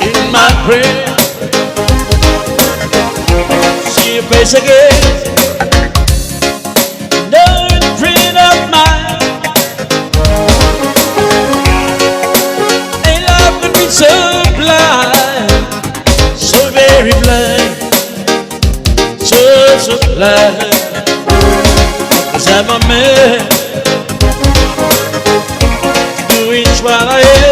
In my prayer, see your face again. No friend of mine. And love can be so blind, so very blind. So blind, 'cause I'm a man, doing what I am.